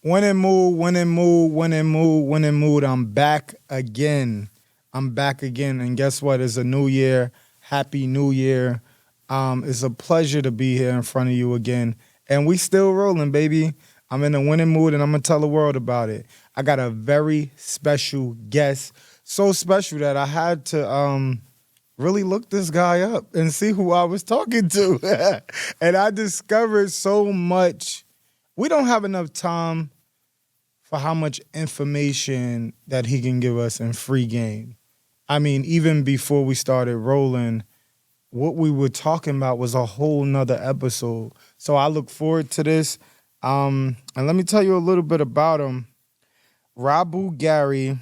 Winning mood, winning mood, winning mood, winning mood. I'm back again. And guess what? It's a new year. Happy New Year. It's a pleasure to be here in front of you again. And we still rolling, baby. I'm in a winning mood and I'm gonna tell the world about it. I got a very special guest. So special that I had to really look this guy up and see who I was talking to. And I discovered so much. We don't have enough time for how much information that he can give us in free game. I mean, even before we started rolling, what we were talking about was a whole nother episode. So I look forward to this. And let me tell you a little bit about him. Rabu Gary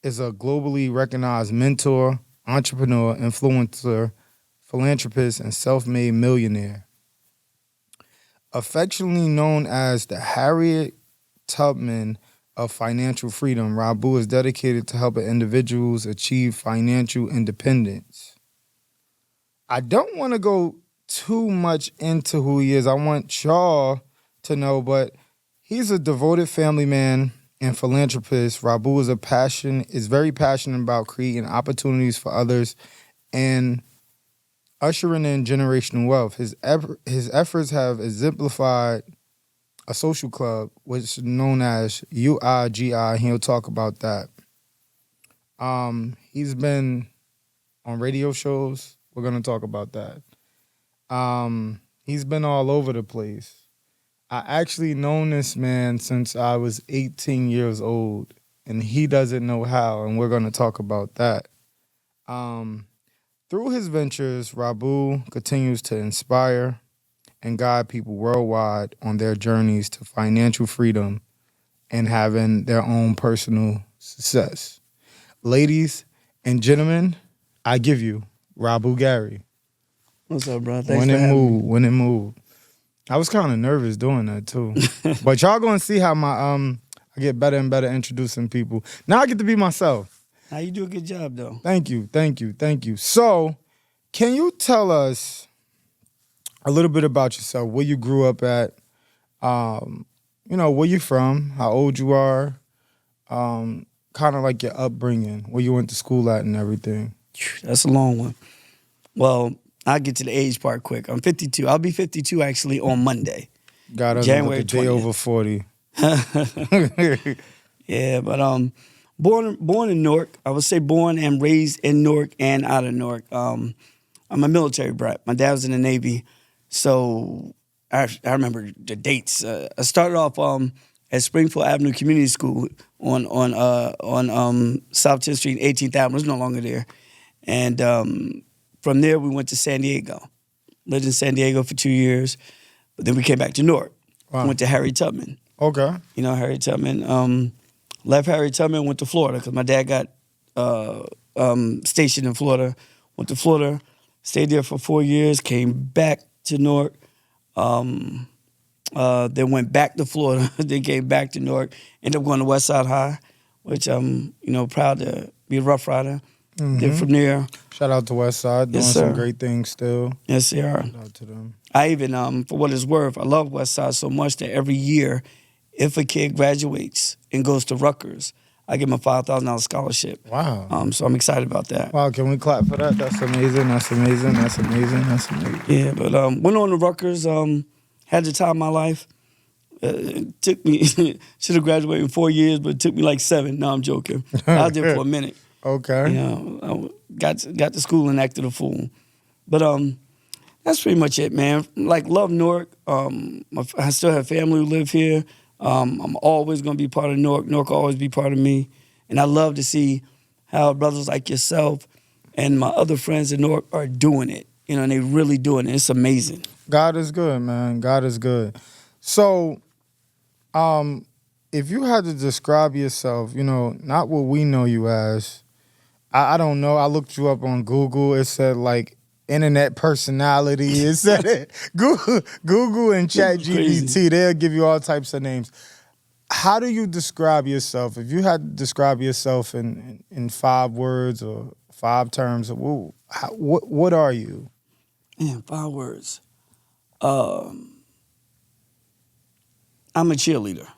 is a globally recognized mentor, entrepreneur, influencer, philanthropist, and self-made millionaire. Affectionately known as the Harriet Tubman of financial freedom, Rabu is dedicated to helping individuals achieve financial independence. I don't want to go too much into who he is. I want y'all to know, but he's a devoted family man and philanthropist. Rabu is very passionate about creating opportunities for others and ushering in generational wealth. His efforts have exemplified a social club, which is known as UIGI. He'll talk about that. He's been on radio shows. We're gonna talk about that. He's been all over the place. I actually known this man since I was 18 years old, and he doesn't know how, and we're gonna talk about that. Through his ventures, Rabu continues to inspire and guide people worldwide on their journeys to financial freedom and having their own personal success. Ladies and gentlemen, I give you Rabu Gary. What's up, bro? Thanks for having me. Winning mood. I was kind of nervous doing that too. But y'all gonna see how I get better and better introducing people. Now I get to be myself. How you do a good job though. Thank you. So, can you tell us a little bit about yourself, where you grew up at, where you from, how old you are, kind of like your upbringing, where you went to school at and everything. That's a long one. Well, I'll get to the age part quick. I'm 52. I'll be 52 actually on Monday. God, January a day 20th. over 40. Yeah, but born in Newark. I would say born and raised in Newark and out of Newark. I'm a military brat. My dad was in the Navy. So I remember the dates. I started off at Springfield Avenue Community School on South 10th Street, 18th Avenue. It's no longer there. And from there, we went to San Diego. Lived in San Diego for 2 years. But then we came back to Newark. Wow. Went to Harriet Tubman. Okay. You know, Harriet Tubman. Left Harriet Tubman, went to Florida because my dad got stationed in Florida. Went to Florida, stayed there for 4 years, came back to Newark, then went back to Florida, then came back to Newark, ended up going to West Side High, which I'm, proud to be a Rough Rider. Mm-hmm. Then from there. Shout out to West Side, doing some great things still. Yes, they are. Shout out to them. I even, for what it's worth, I love West Side so much that every year, if a kid graduates and goes to Rutgers, I give him a $5,000 scholarship. Wow. So I'm excited about that. Wow, can we clap for that? That's amazing. Yeah, but went on to Rutgers, had the time of my life. It took me, should have graduated in 4 years, but it took me like 7. No, I'm joking. I was there for a minute. Okay. I got to school and acted a fool. But that's pretty much it, man. Like, love Newark. I still have family who live here. I'm always going to be part of Newark. Newark will always be part of me. And I love to see how brothers like yourself and my other friends in Newark are doing it. And they really doing it. It's amazing. God is good, man. God is good. So, if you had to describe yourself, not what we know you as, I don't know. I looked you up on Google. It said, like, internet personality. It said it. Google and ChatGPT, they'll give you all types of names. How do you describe yourself? If you had to describe yourself in 5 words or 5 terms, what are you? Man, 5 words. I'm a cheerleader.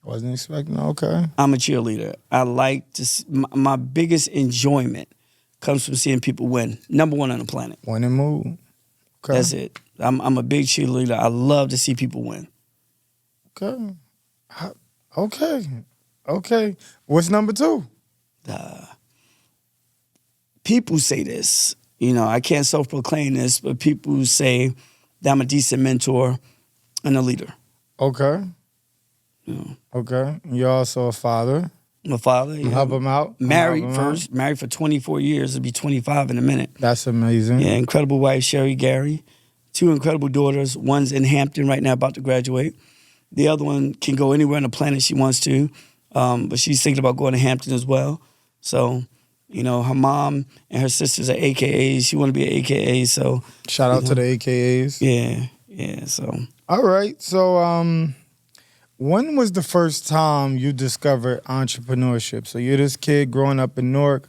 Wasn't expecting. Okay. I'm a cheerleader. I like to. My biggest enjoyment comes from seeing people win. Number one on the planet. Win and move. Okay. That's it. I'm a big cheerleader. I love to see people win. Okay. Okay. Okay. What's number 2? People say this. You know, I can't self-proclaim this, but people say that I'm a decent mentor and a leader. Okay. You know, Okay. You're also a father. I'm a father. Yeah. Help him out. Married Help him first. Married for 24 years. It'll be 25 in a minute. That's amazing. Yeah, incredible wife, Sherry Gary. 2 incredible daughters. One's in Hampton right now, about to graduate. The other one can go anywhere on the planet she wants to, but she's thinking about going to Hampton as well. So, you know, her mom and her sisters are AKAs. She want to be an AKA, so. Shout out to the AKAs. Yeah, so. All right. So, when was the first time you discovered entrepreneurship? So you're this kid growing up in Newark,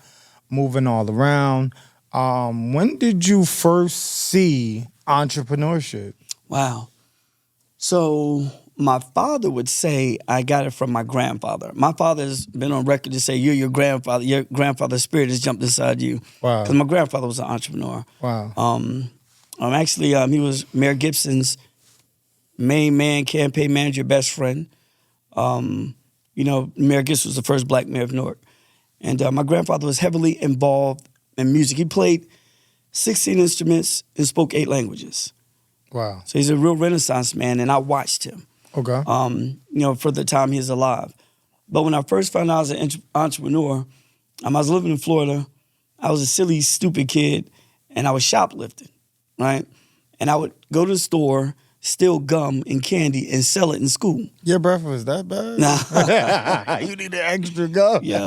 moving all around. When did you first see entrepreneurship? Wow. So my father would say I got it from my grandfather. My father's been on record to say you're your grandfather. Your grandfather's spirit has jumped inside you. Wow. Because my grandfather was an entrepreneur. Wow. Actually, he was Mayor Gibson's main man, campaign manager, best friend. You know, Mayor Gibson was the first black mayor of Newark. And my grandfather was heavily involved in music. He played 16 instruments and spoke 8 languages. Wow. So he's a real Renaissance man, and I watched him. Okay. You know, for the time he's alive. But when I first found out I was an entrepreneur, I was living in Florida. I was a silly, stupid kid, and I was shoplifting, right? And I would go to the store, steal gum and candy, and sell it in school. Your breath was that bad? Nah. You need an extra gum. Yo,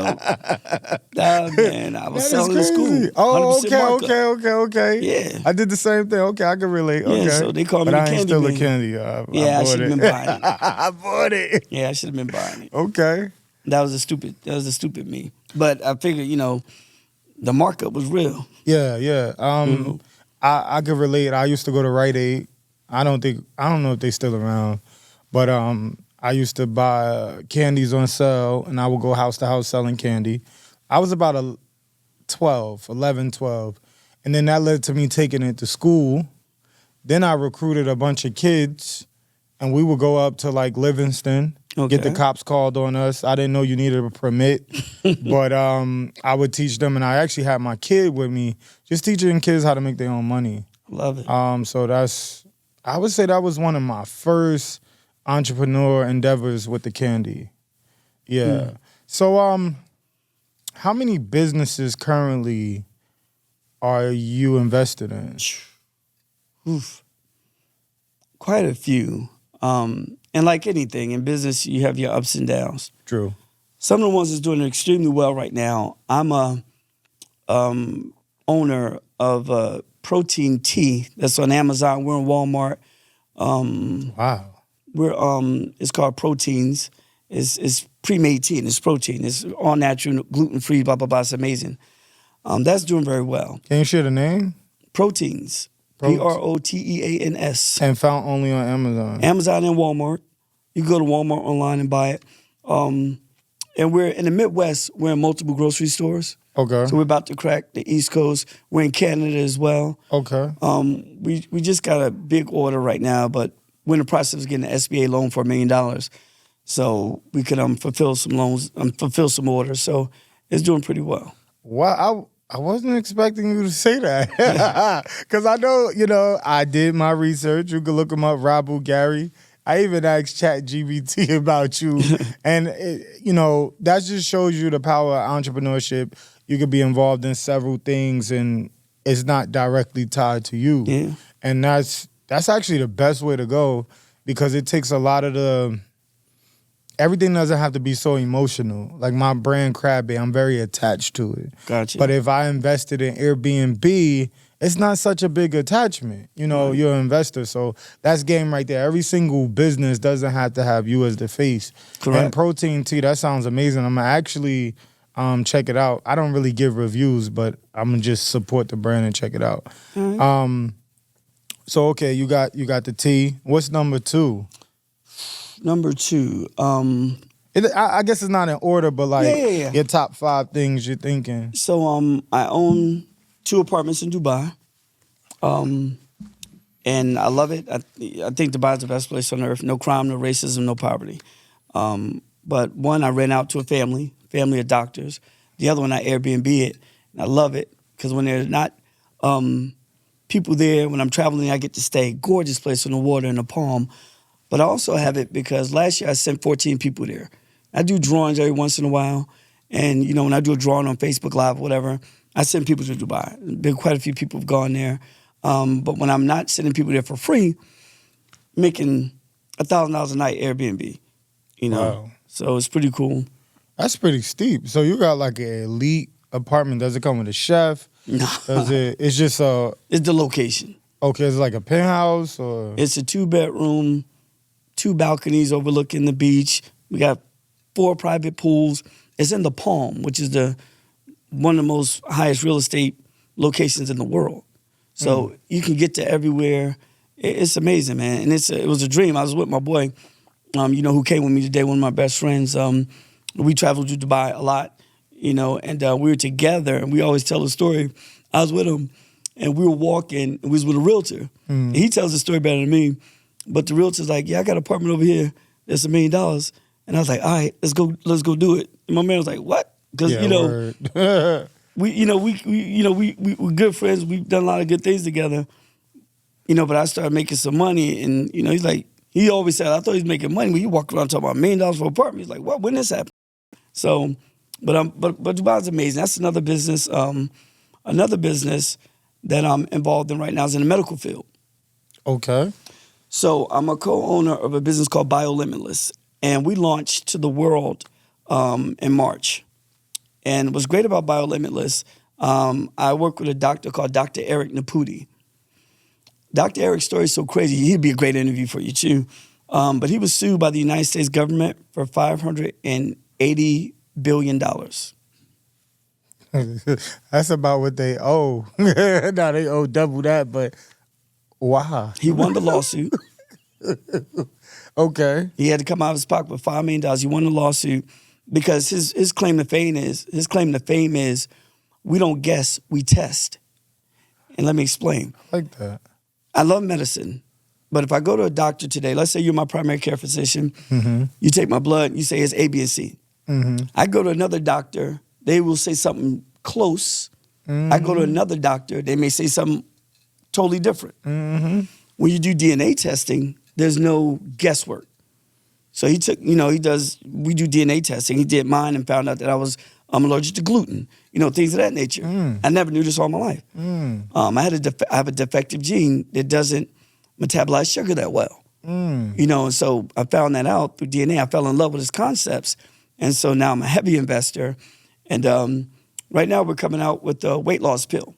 man, I was That is selling in school. crazy. Oh, 100% markup. okay. Yeah. I did the same thing. Okay, I can relate. Okay. Yeah, so they call me but the I ain't candy still a man. candy. Yeah, I bought should have it. been buying it. I bought it. Yeah, I should have been buying it. Okay. That was a stupid me. But I figured, you know, the markup was real. Yeah. I could relate. I used to go to Rite Aid. I don't know if they still around, but I used to buy candies on sale, and I would go house to house selling candy. I was about 11, 12, and then that led to me taking it to school. Then I recruited a bunch of kids, and we would go up to like Livingston, get the cops called on us. I didn't know you needed a permit, but I would teach them, and I actually had my kid with me, just teaching kids how to make their own money. Love it. So I would say that was one of my first entrepreneur endeavors with the candy. Yeah. So how many businesses currently are you invested in? Oof. Quite a few. And like anything, in business, you have your ups and downs. True. Some of the ones that's doing extremely well right now, I'm a owner of protein tea that's on Amazon. We're in Walmart. Wow. It's called Proteins. It's pre-made tea and it's protein. It's all natural, gluten-free, blah, blah, blah. It's amazing. That's doing very well. Can you share the name? Proteins. Proteans. And found only on Amazon. Amazon and Walmart. You can go to Walmart online and buy it. And we're in the Midwest. We're in multiple grocery stores. Okay. So we're about to crack the East Coast. We're in Canada as well. Okay. We just got a big order right now, but we're in the process of getting an SBA loan for $1 million. So we could fulfill some loans, fulfill some orders. So it's doing pretty well. Wow. I wasn't expecting you to say that. Because I know, I did my research. You can look him up, Rabu Gary. I even asked ChatGPT about you. And, that just shows you the power of entrepreneurship. You could be involved in several things and it's not directly tied to you. Yeah. And that's actually the best way to go because it takes a lot of everything doesn't have to be so emotional. Like my brand Crabbe, I'm very attached to it. Gotcha. But if I invested in Airbnb, it's not such a big attachment. You're an investor. So that's game right there. Every single business doesn't have to have you as the face. Correct. And protein tea, that sounds amazing. I'm going to actually check it out. I don't really give reviews, but I'm going to just support the brand and check it out. Right. So, okay, you got the tea. What's number 2? Number 2, I guess it's not in order, but like Yeah. your top 5 things you're thinking. So I own 2 apartments in Dubai. And I love it. I think Dubai is the best place on earth. No crime, no racism, no poverty. But one, I rent out to a family of doctors. The other one, I Airbnb it. And I love it because when there's not people there, when I'm traveling, I get to stay. Gorgeous place on the water in the Palm. But I also have it because last year I sent 14 people there. I do drawings every once in a while. And, you know, when I do a drawing on Facebook Live, whatever, I send people to Dubai. Been quite a few people have gone there. But when I'm not sending people there for free, making $1,000 a night Airbnb, you know. Wow. So it's pretty cool. That's pretty steep. So you got like an elite apartment. Does it come with a chef? No. Does it? It's just It's the location. okay. It's like a penthouse or It's a 2-bedroom, 2 balconies overlooking the beach. We got 4 private pools. It's in the Palm, which is one of the most highest real estate locations in the world. So you can get to everywhere. It's amazing, man. And it was a dream. I was with my boy, you know, who came with me today, one of my best friends. We traveled to Dubai a lot, you know, and we were together, and we always tell the story. I was with him, and we were walking, and we was with a realtor. And he tells the story better than me, but the realtor's like, yeah, I got an apartment over here that's $1 million. And I was like, all right, let's go do it. And my man was like, what? Because, yeah, you know, word. we're good friends. We've done a lot of good things together. You know, but I started making some money, and you know, he's like, he always said, I thought he was making money. When you walk around talking about $1 million for an apartment, he's like, what? When this happened? So, but Dubai's amazing. That's another business. Another business that I'm involved in right now is in the medical field. Okay. So I'm a co-owner of a business called BioLimitless, and we launched to the world in March. And what's great about BioLimitless, I work with a doctor called Dr. Eric Naputi. Dr. Eric's story is so crazy. He'd be a great interview for you, too. But he was sued by the United States government for $580 billion. That's about what they owe. Now they owe double that, but wow. He won the lawsuit. Okay. He had to come out of his pocket with $5 million. He won the lawsuit because his claim to fame is we don't guess, we test. And let me explain. I like that. I love medicine, but if I go to a doctor today, let's say you're my primary care physician, you take my blood, you say it's A, B, and C. I go to another doctor, they will say something close. I go to another doctor, they may say something totally different. When you do DNA testing, there's no guesswork. So we do DNA testing. He did mine and found out that I'm allergic to gluten, you know, things of that nature. I never knew this all my life. I have a defective gene that doesn't metabolize sugar that well. You know, and so I found that out through DNA. I fell in love with his concepts. And so now I'm a heavy investor. And right now we're coming out with a weight loss pill.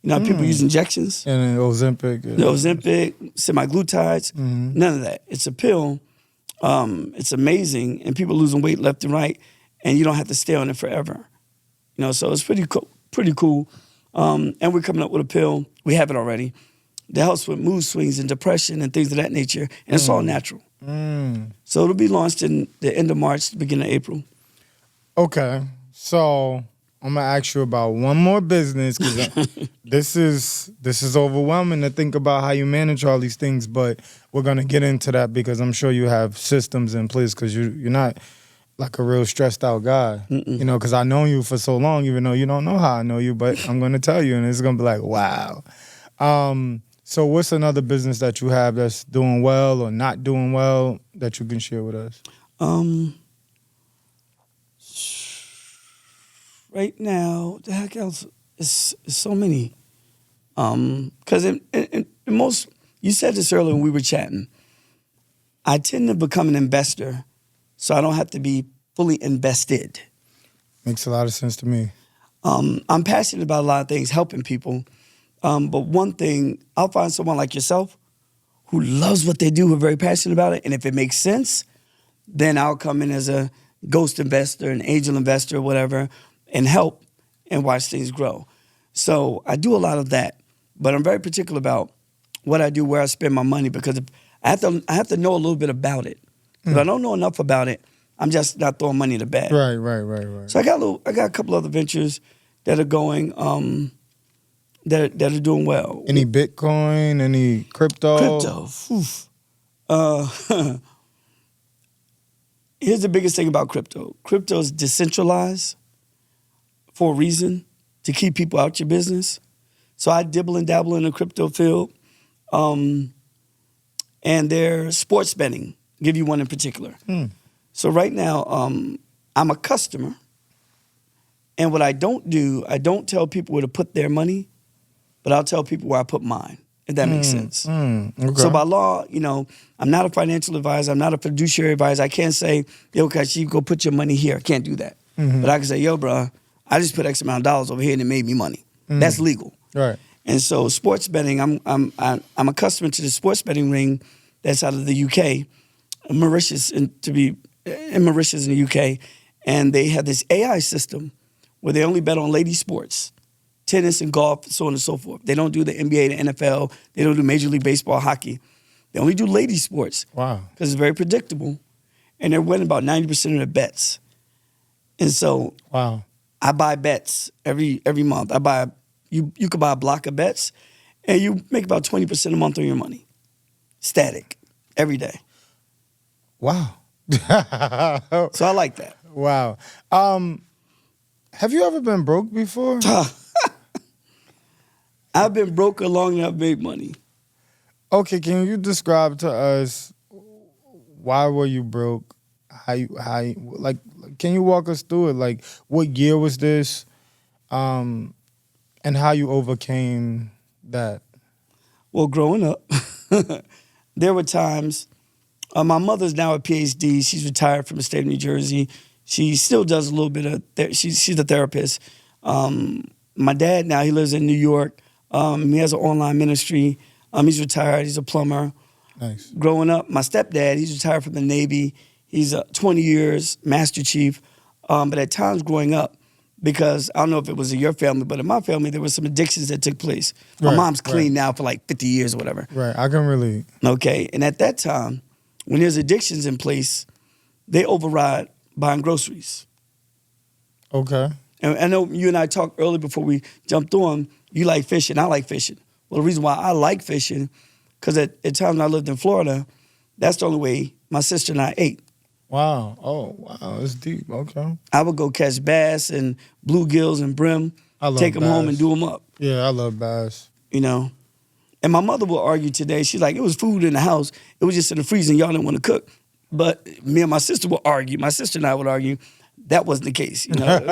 You know, people use injections. And then Ozempic. The Ozempic, semaglutides, none of that. It's a pill. It's amazing. And people losing weight left and right. And you don't have to stay on it forever. You know, so it's pretty cool. And we're coming up with a pill. We have it already. That helps with mood swings and depression and things of that nature. And it's all natural. So it'll be launched in the end of March, the beginning of April. Okay. So I'm gonna ask you about one more business because this is overwhelming to think about how you manage all these things. But we're gonna get into that because I'm sure you have systems in place because you're not like a real stressed out guy. You know, because I've known you for so long, even though you don't know how I know you, but I'm gonna tell you, and it's gonna be like, wow. So what's another business that you have that's doing well or not doing well that you can share with us? Right now, the heck else is so many. Because in most, you said this earlier when we were chatting, I tend to become an investor, so I don't have to be fully invested. Makes a lot of sense to me. I'm passionate about a lot of things, helping people. But one thing, I'll find someone like yourself who loves what they do, who are very passionate about it, and if it makes sense, then I'll come in as a ghost investor, an angel investor, whatever, and help and watch things grow. So I do a lot of that, but I'm very particular about what I do, where I spend my money, because I have to know a little bit about it. If I don't know enough about it, I'm just not throwing money in the bag. Right. So I got a couple other ventures that are going, that are doing well. Any Bitcoin? Any crypto? Crypto. Oof. Here's the biggest thing about crypto. Crypto is decentralized for a reason, to keep people out your business. So I dibble and dabble in the crypto field. And they're sports betting. I'll give you one in particular. So right now, I'm a customer. And what I don't do, I don't tell people where to put their money, but I'll tell people where I put mine, if that makes sense. Okay. So by law, I'm not a financial advisor. I'm not a fiduciary advisor. I can't say, yo, Kashi, go put your money here. I can't do that. But I can say, yo, bro, I just put X amount of dollars over here and it made me money. That's legal. Right. And so sports betting, I'm a customer to the sports betting ring that's out of the UK, Mauritius, in Mauritius in the UK, and they have this AI system where they only bet on lady sports, tennis and golf, so on and so forth. They don't do the NBA, the NFL. They don't do Major League Baseball, hockey. They only do lady sports. Wow. Because it's very predictable, and they're winning about 90% of their bets. And so, wow, I buy bets every month. You could buy a block of bets, and you make about 20% a month on your money, static, every day. Wow. So I like that. Wow. Have you ever been broke before? I've been broke long and I've made money. Okay, can you describe to us why were you broke? How you like? Can you walk us through it? Like, what year was this? And how you overcame that? Well, growing up, there were times. My mother's now a PhD. She's retired from the state of New Jersey. She still does a little bit of. She's a therapist. My dad now, he lives in New York. He has an online ministry. He's retired. He's a plumber. Nice. Growing up, my stepdad, he's retired from the Navy. He's 20 years, Master Chief. But at times growing up, because I don't know if it was in your family, but in my family, there were some addictions that took place. My mom's clean now for like 50 years or whatever. Right, I can relate. Okay, and at that time, when there's addictions in place, they override buying groceries. Okay. And I know you and I talked earlier before we jumped on, you like fishing, I like fishing. Well, the reason why I like fishing, because at times when I lived in Florida, that's the only way my sister and I ate. Wow. Oh, wow. It's deep. Okay. I would go catch bass and bluegills and brim, take them home and do them up. Yeah, I love bass. You know? And my mother will argue today, she's like, it was food in the house. It was just in the freezer and y'all didn't want to cook. But me and my sister would argue, my sister and I would argue, that wasn't the case. You know, it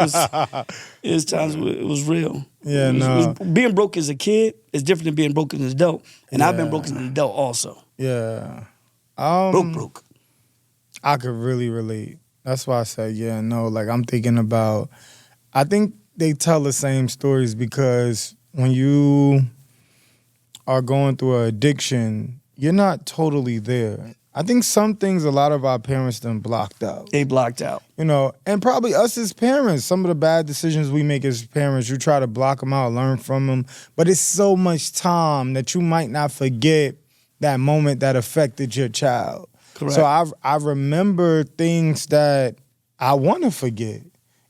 was times where it was real. Yeah, being broke as a kid is different than being broke as an adult. And I've been broke as an adult also. Yeah. Broke. I could really relate. That's why I said, yeah, no, like I'm thinking about, I think they tell the same stories because when you are going through an addiction, you're not totally there. I think some things a lot of our parents done blocked out. They blocked out. You know, and probably us as parents, some of the bad decisions we make as parents, you try to block them out, learn from them. But it's so much time that you might not forget that moment that affected your child. Correct. So I remember things that I want to forget,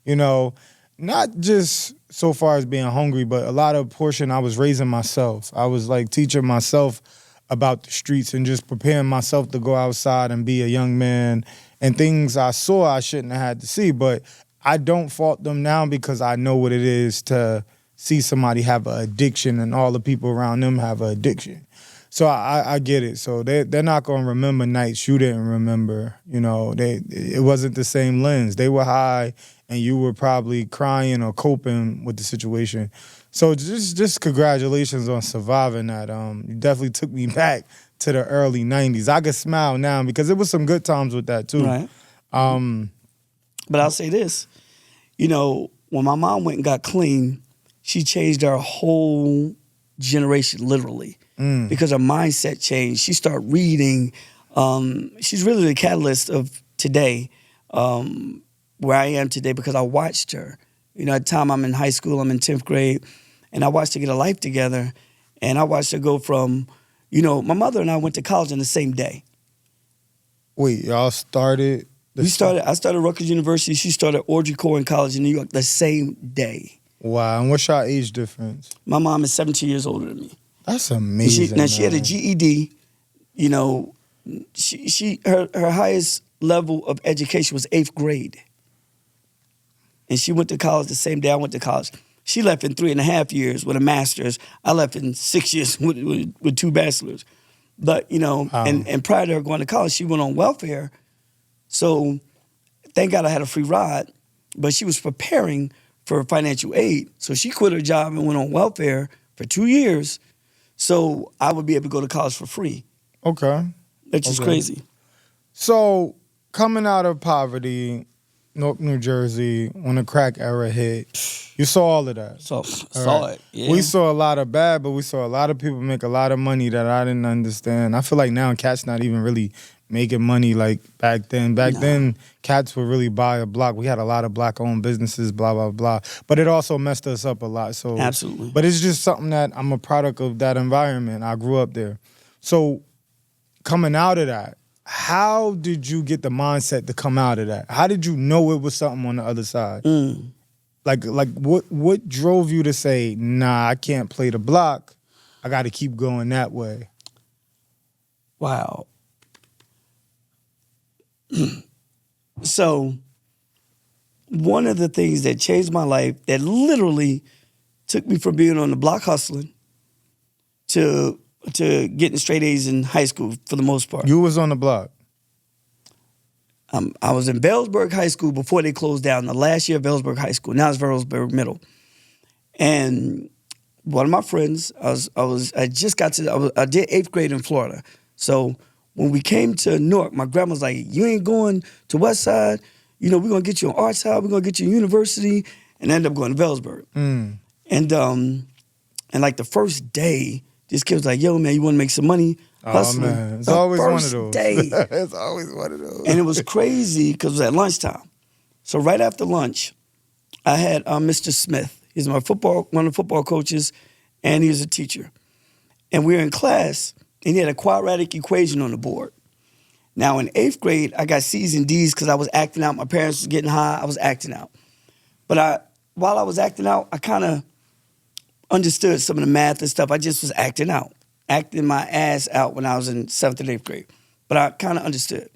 you know, not just so far as being hungry, but a lot of portion I was raising myself. I was like teaching myself about the streets and just preparing myself to go outside and be a young man and things I saw I shouldn't have had to see. But I don't fault them now because I know what it is to see somebody have an addiction and all the people around them have an addiction. So I get it. So they're not going to remember nights you didn't remember. You know, it wasn't the same lens. They were high and you were probably crying or coping with the situation. So just congratulations on surviving that. You definitely took me back to the early 90s. I could smile now because it was some good times with that too. Right. But I'll say this. You know, when my mom went and got clean, she changed our whole generation literally because her mindset changed. She started reading. She's really the catalyst of today, where I am today because I watched her. You know, at the time I'm in high school, I'm in 10th grade, and I watched her get a life together, and I watched her go from, you know, my mother and I went to college on the same day. Wait, y'all started I started Rutgers University. She started Audrey Corrin College in New York the same day. Wow. And what's your age difference? My mom is 17 years older than me. That's amazing. She had a GED. You know, her highest level of education was 8th grade. And she went to college the same day I went to college. She left in 3.5 years with a master's. I left in 6 years with 2 bachelors. But, you know, and prior to her going to college, she went on welfare. So thank God I had a free ride. But she was preparing for financial aid. So she quit her job and went on welfare for 2 years so I would be able to go to college for free. Okay. That's just crazy. So coming out of poverty, Newark, New Jersey, when the crack era hit, you saw all of that. Saw it. Yeah. We saw a lot of bad, but we saw a lot of people make a lot of money that I didn't understand. I feel like now cats not even really making money like back then. Back then, cats would really buy a block. We had a lot of black-owned businesses, blah, blah, blah. But it also messed us up a lot. So Absolutely. But it's just something that I'm a product of that environment. I grew up there. So coming out of that, how did you get the mindset to come out of that? How did you know it was something on the other side? Like what drove you to say, nah, I can't play the block. I got to keep going that way? Wow. So one of the things that changed my life, that literally took me from being on the block hustling to getting straight A's in high school for the most part. You was on the block. I was in Vailsburg High School before they closed down. The last year of Vailsburg High School. Now it's Vailsburg Middle. And one of my friends, I did 8th grade in Florida. So when we came to Newark, my grandma was like, "You ain't going to West Side. You know, we're gonna get you on Arts Side. We're gonna get you university," and I ended up going to Vailsburg. And like the first day, this kid was like, "Yo, man, you want to make some money hustling?" Oh, man. It's always one of those. Day. It's always one of those. And it was crazy because it was at lunchtime. So right after lunch, I had Mr. Smith. He's one of the football coaches, and he was a teacher. And we were in class, and he had a quadratic equation on the board. Now, in 8th grade, I got C's and D's because I was acting out. My parents was getting high. I was acting out. But while I was acting out, I kind of understood some of the math and stuff. I just was acting my ass out when I was in 7th and 8th grade. But I kind of understood.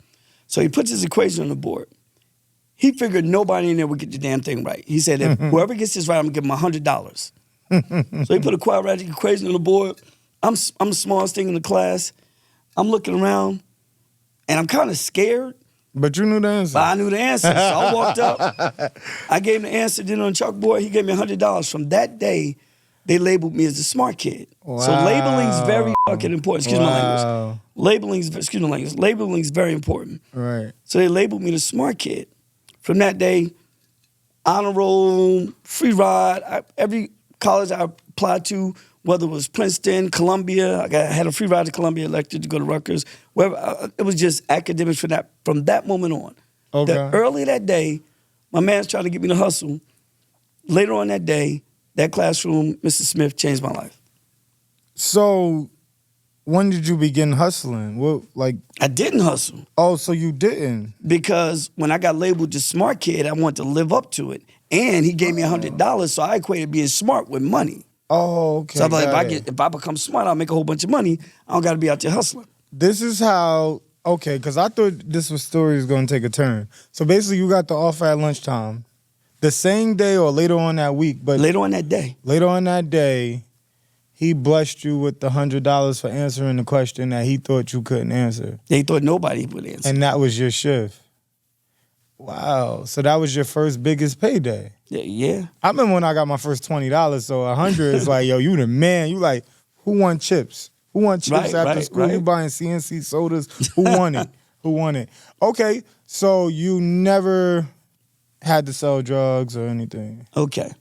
So he puts his equation on the board. He figured nobody in there would get the damn thing right. He said, if whoever gets this right, I'm going to give him $100. So he put a quadratic equation on the board. I'm the smallest thing in the class. I'm looking around, and I'm kind of scared. But you knew the answer. But I knew the answer. So I walked up. I gave him the answer. Then on chalkboard, he gave me $100. From that day, they labeled me as the smart kid. Wow. So labeling's very fucking important. Excuse my language. Wow. Labeling's very important. Right. So they labeled me the smart kid. From that day, honor roll, free ride. Every college I applied to, whether it was Princeton, Columbia, I had a free ride to Columbia, elected to go to Rutgers. Wherever, it was just academics from that moment on. Okay. Early that day, my man's trying to get me to hustle. Later on that day, that classroom, Mr. Smith, changed my life. So when did you begin hustling? I didn't hustle. Oh, so you didn't? Because when I got labeled the smart kid, I wanted to live up to it. And he gave me $100, so I equated being smart with money. Oh, okay. So I'm like, if I become smart, I'll make a whole bunch of money. I don't got to be out there hustling. This is how, okay, because I thought story was going to take a turn. So basically you got the offer at lunchtime. The same day or later on that week. But later on that day. Later on that day, he blessed you with the $100 for answering the question that he thought you couldn't answer. They thought nobody would answer. And that was your shift. Wow. So that was your first biggest payday. Yeah. I remember when I got my first $20, so 100 is like, yo, you the man. You like, who won chips? Who won chips after school? Right. You buying CNC sodas? Who won it? Who won it? Okay, so you never had to sell drugs or anything. Okay.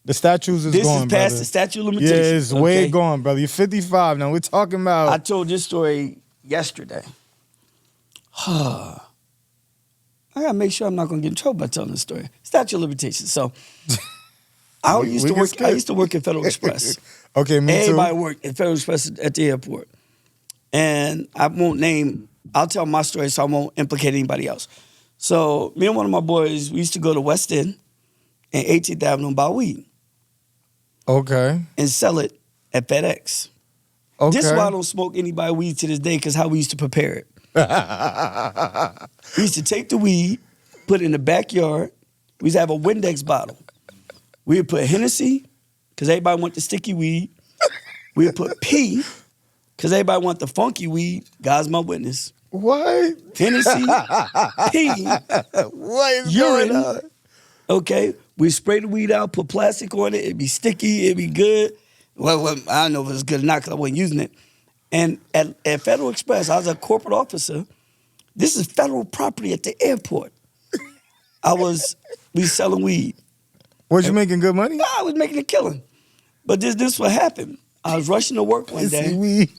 The statues is gone, brother. This is past the statute of limitations. Yeah, it's way gone, brother. You're 55 now. We're talking about... I told this story yesterday. I gotta make sure I'm not gonna get in trouble by telling this story. Statute of limitations. So I used to work at Federal Express. Okay, me too. Everybody worked at Federal Express at the airport. And I won't name I'll tell my story so I won't implicate anybody else. So me and one of my boys, we used to go to West End and 18th Avenue and buy weed Okay. and sell it at FedEx. Okay. This is why I don't smoke anybody weed to this day, because how we used to prepare it. We used to take the weed, put it in the backyard. We used to have a Windex bottle. We would put Hennessy, because everybody want the sticky weed. We would put P, because everybody want the funky weed. God's my witness. What? Hennessy, P, What is urine. going on? Okay, we spray the weed out, put plastic on it. It'd be sticky. It'd be good. Well, I don't know if it was good or not because I wasn't using it. And at Federal Express, I was a corporate officer. This is federal property at the airport. We selling weed. Was you making good money? I was making a killing. But this what happened. I was rushing to work one day. Weed.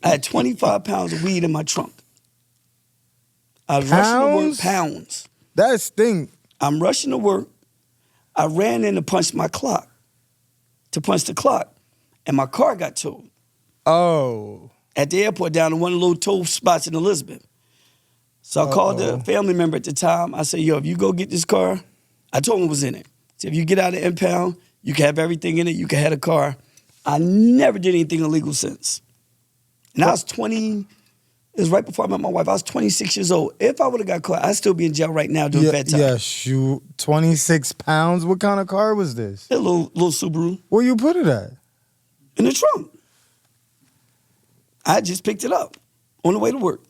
I had 25 pounds of weed in my trunk. I was rushing to work. Pounds. That stink. I'm rushing to work. I ran in to punch the clock, and my car got towed. Oh. At the airport down in one of the little tow spots in Elizabeth. So I called the family member at the time. I said, yo, if you go get this car, I told him what was in it. So if you get out of impound, you can have everything in it. You can have a car. I never did anything illegal since. And I was 20, it was right before I met my wife. I was 26 years old. If I would have got caught, I'd still be in jail right now doing fed time. Yes, you 26 pounds. What kind of car was this? A little Subaru Where you put it at? in the trunk. I just picked it up on the way to work.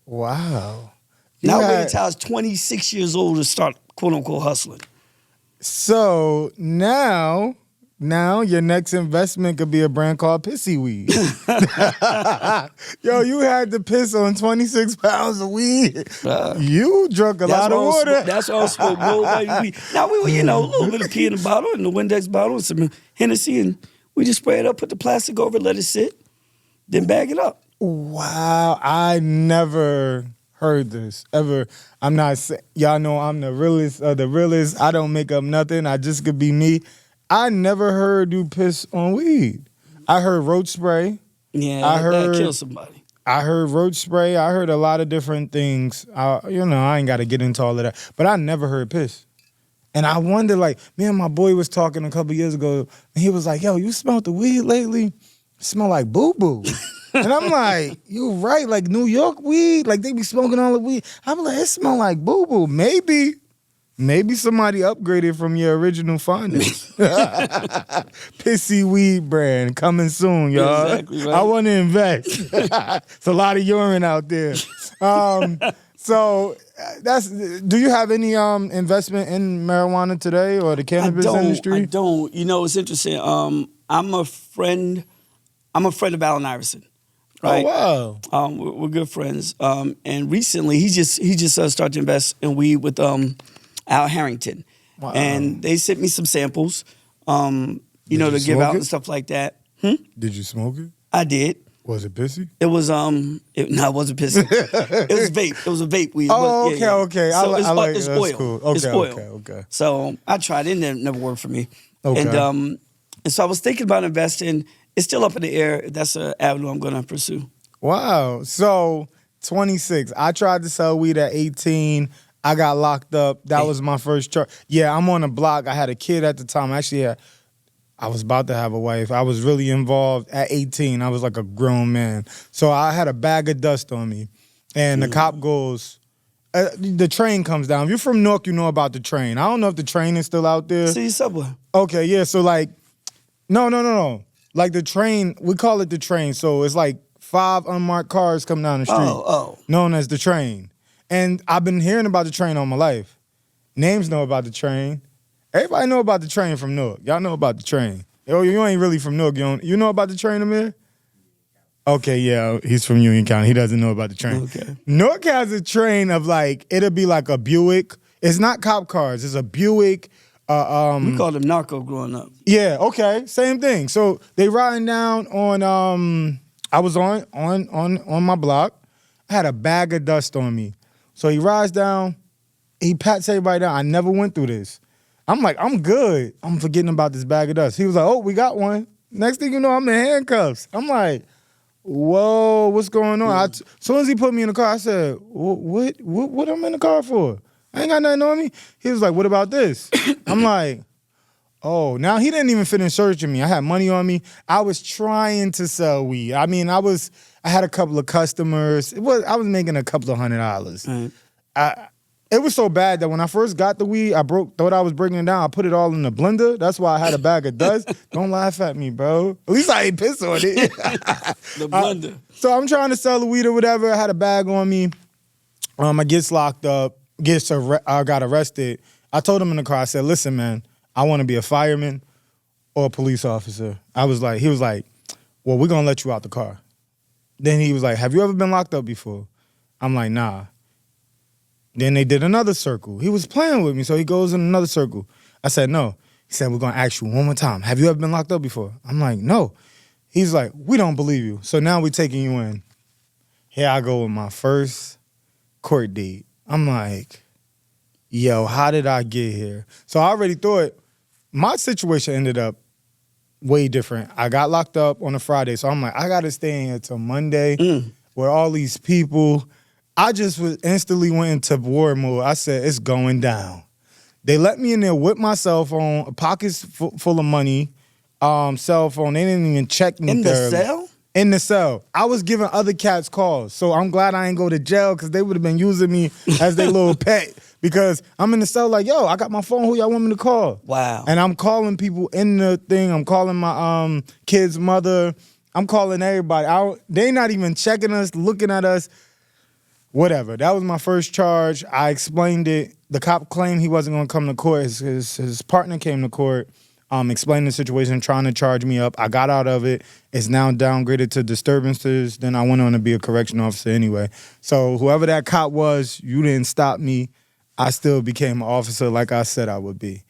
Wow. Now Yeah. wait until I was 26 years old to start quote unquote hustling. So now your next investment could be a brand called Pissy Weed. Yo, you had to piss on 26 pounds of weed. You drunk a lot of water. That's why I smoked more weed. Now we were, a little bit of pee in the bottle, in the Windex bottle, and some Hennessy, and we just spray it up, put the plastic over it, let it sit, then bag it up. Wow, I never heard this ever. I'm not saying, y'all know I'm the realest of the realest. I don't make up nothing. I just could be me. I never heard you piss on weed. I heard roach spray. Yeah, that kill somebody. I heard roach spray. I heard a lot of different things. I ain't got to get into all of that. But I never heard piss. And I wonder, like, me and my boy was talking a couple years ago, and he was like, yo, you smelled the weed lately? It smell like boo-boo. And I'm like, you right, like New York weed? Like, they be smoking all the weed. I'm like, it smell like boo-boo. Maybe somebody upgraded from your original findings. Pissy Weed brand coming soon, y'all. Exactly right. I want to invest. It's a lot of urine out there. So do you have any investment in marijuana today or the cannabis industry? I don't. It's interesting. I'm a friend of Allen Iverson. Right? Oh wow. We're good friends. And recently he just started to invest in weed with Al Harrington. Wow. And they sent me some samples, to you give smoke out it? and stuff like that. Did you smoke it? I did. Was it pissy? It was no, it wasn't pissing. It was vape. It was a vape weed. Oh, But, yeah, okay. So I like it's that's oil. cool. Okay, It's oil. okay. So I tried it. It never worked for me. Okay. And so I was thinking about investing. It's still up in the air. That's an avenue I'm going to pursue. Wow. So 26. I tried to sell weed at 18. I got locked up. That was my first charge. Yeah, I'm on the block. I had a kid at the time. Actually, I was about to have a wife. I was really involved at 18. I was like a grown man. So I had a bag of dust on me. And the cop goes, the train comes down. If you're from Newark, you know about the train. I don't know if the train is still out there. See, Subway. Okay, yeah. So like, no. Like the train, we call it the train. So it's like 5 unmarked cars come down the street. Known as the train. And I've been hearing about the train all my life. Names know about the train. Everybody know about the train from Newark. Y'all know about the train. Yo, you ain't really from Newark. You know about the train, Amir? Okay, yeah, he's from Union County. He doesn't know about the train. Okay. Newark has a train of like, it'll be like a Buick. It's not cop cars. It's a Buick. We called them narco growing up. Yeah, okay, same thing. So they riding down on, I was on my block. I had a bag of dust on me. So he rides down, he pats everybody down. I never went through this. I'm like, I'm good. I'm forgetting about this bag of dust. He was like, oh, we got one. Next thing you know, I'm in handcuffs. I'm like, whoa, what's going on? As soon as he put me in the car, I said, what I'm in the car for? I ain't got nothing on me. He was like, what about this? I'm like, oh, now he didn't even finish searching me. I had money on me. I was trying to sell weed. I mean, I had a couple of customers. I was making a couple of $100. Right. It was so bad that when I first got the weed, thought I was breaking it down. I put it all in the blender. That's why I had a bag of dust. Don't laugh at me, bro. At least I ain't piss on it. The blender. So I'm trying to sell the weed or whatever. I had a bag on me. I gets locked up. I got arrested. I told him in the car, I said, listen, man, I want to be a fireman or a police officer. He was like, well, we're going to let you out the car. Then he was like, have you ever been locked up before? I'm like, nah. Then they did another circle. He was playing with me, so he goes in another circle. I said, no. He said, we're going to ask you one more time. Have you ever been locked up before? I'm like, no. He's like, we don't believe you. So now we're taking you in. Here I go with my first court date. I'm like, yo, how did I get here? So I already thought my situation ended up way different. I got locked up on a Friday, so I'm like, I got to stay in here till Monday with all these people. I just instantly went into war mode. I said, it's going down. They let me in there with my cell phone, pockets full of money, cell phone. They didn't even check me. In the cell? In the cell. I was giving other cats calls. So I'm glad I ain't go to jail because they would have been using me as their little pet. Because I'm in the cell like, yo, I got my phone. Who y'all want me to call? Wow. And I'm calling people in the thing. I'm calling my kid's mother. I'm calling everybody. They not even checking us, looking at us. Whatever. That was my first charge. I explained it. The cop claimed he wasn't going to come to court. His partner came to court, explained the situation, trying to charge me up. I got out of it. It's now downgraded to disturbances. Then I went on to be a correction officer anyway. So whoever that cop was, you didn't stop me. I still became an officer like I said I would be.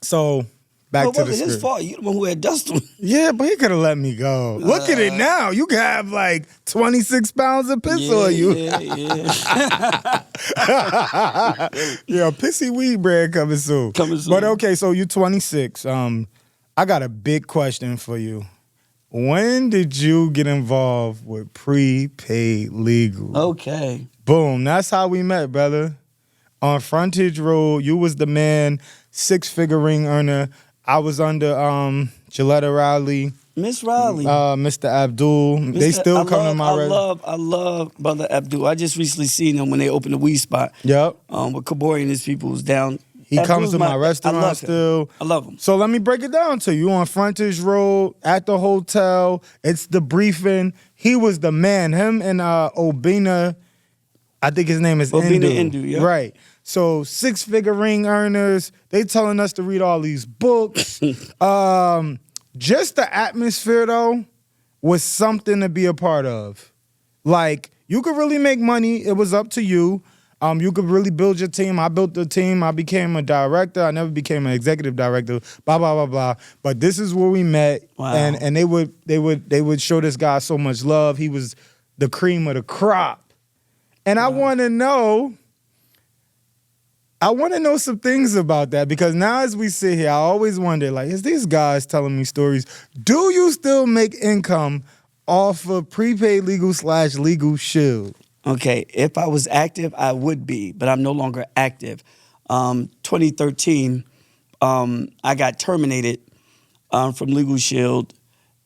So back to the wasn't his script. fault. You the one who had dust on. Yeah, but he could have let me go. Look at it now. You can have like 26 pounds of piss on you. Yeah. Yeah, pissy weed bread coming soon. But okay, so you're 26. I got a big question for you. When did you get involved with prepaid legal? Okay. Boom. That's how we met, brother. On Frontage Road, you was the man, 6-figure ring earner. I was under Gilletta Riley. Miss Riley. Mr. Abdul. They still come to my I love Brother Abdul. I just recently seen him when they opened the weed spot. Yep. With Kabori and his people was down. He comes to my restaurant still. I love him. So let me break it down to you. On Frontage Road, at the hotel, it's the briefing. He was the man. Him and Obina, I think his name is Obina Indu. Indu, yeah. Right. So 6-figure ring earners, they telling us to read all these books. Just the atmosphere, though, was something to be a part of. Like, you could really make money. It was up to you. You could really build your team. I built the team. I became a director. I never became an executive director. Blah blah blah blah. But this is where we met, wow. and they would show this guy so much love. He was the cream of the crop, and wow. I want to know some things about that because now as we sit here, I always wonder, like, is these guys telling me stories? Do you still make income off of prepaid legal / legal shield? Okay, if I was active, I would be, but I'm no longer active. 2013, I got terminated from Legal Shield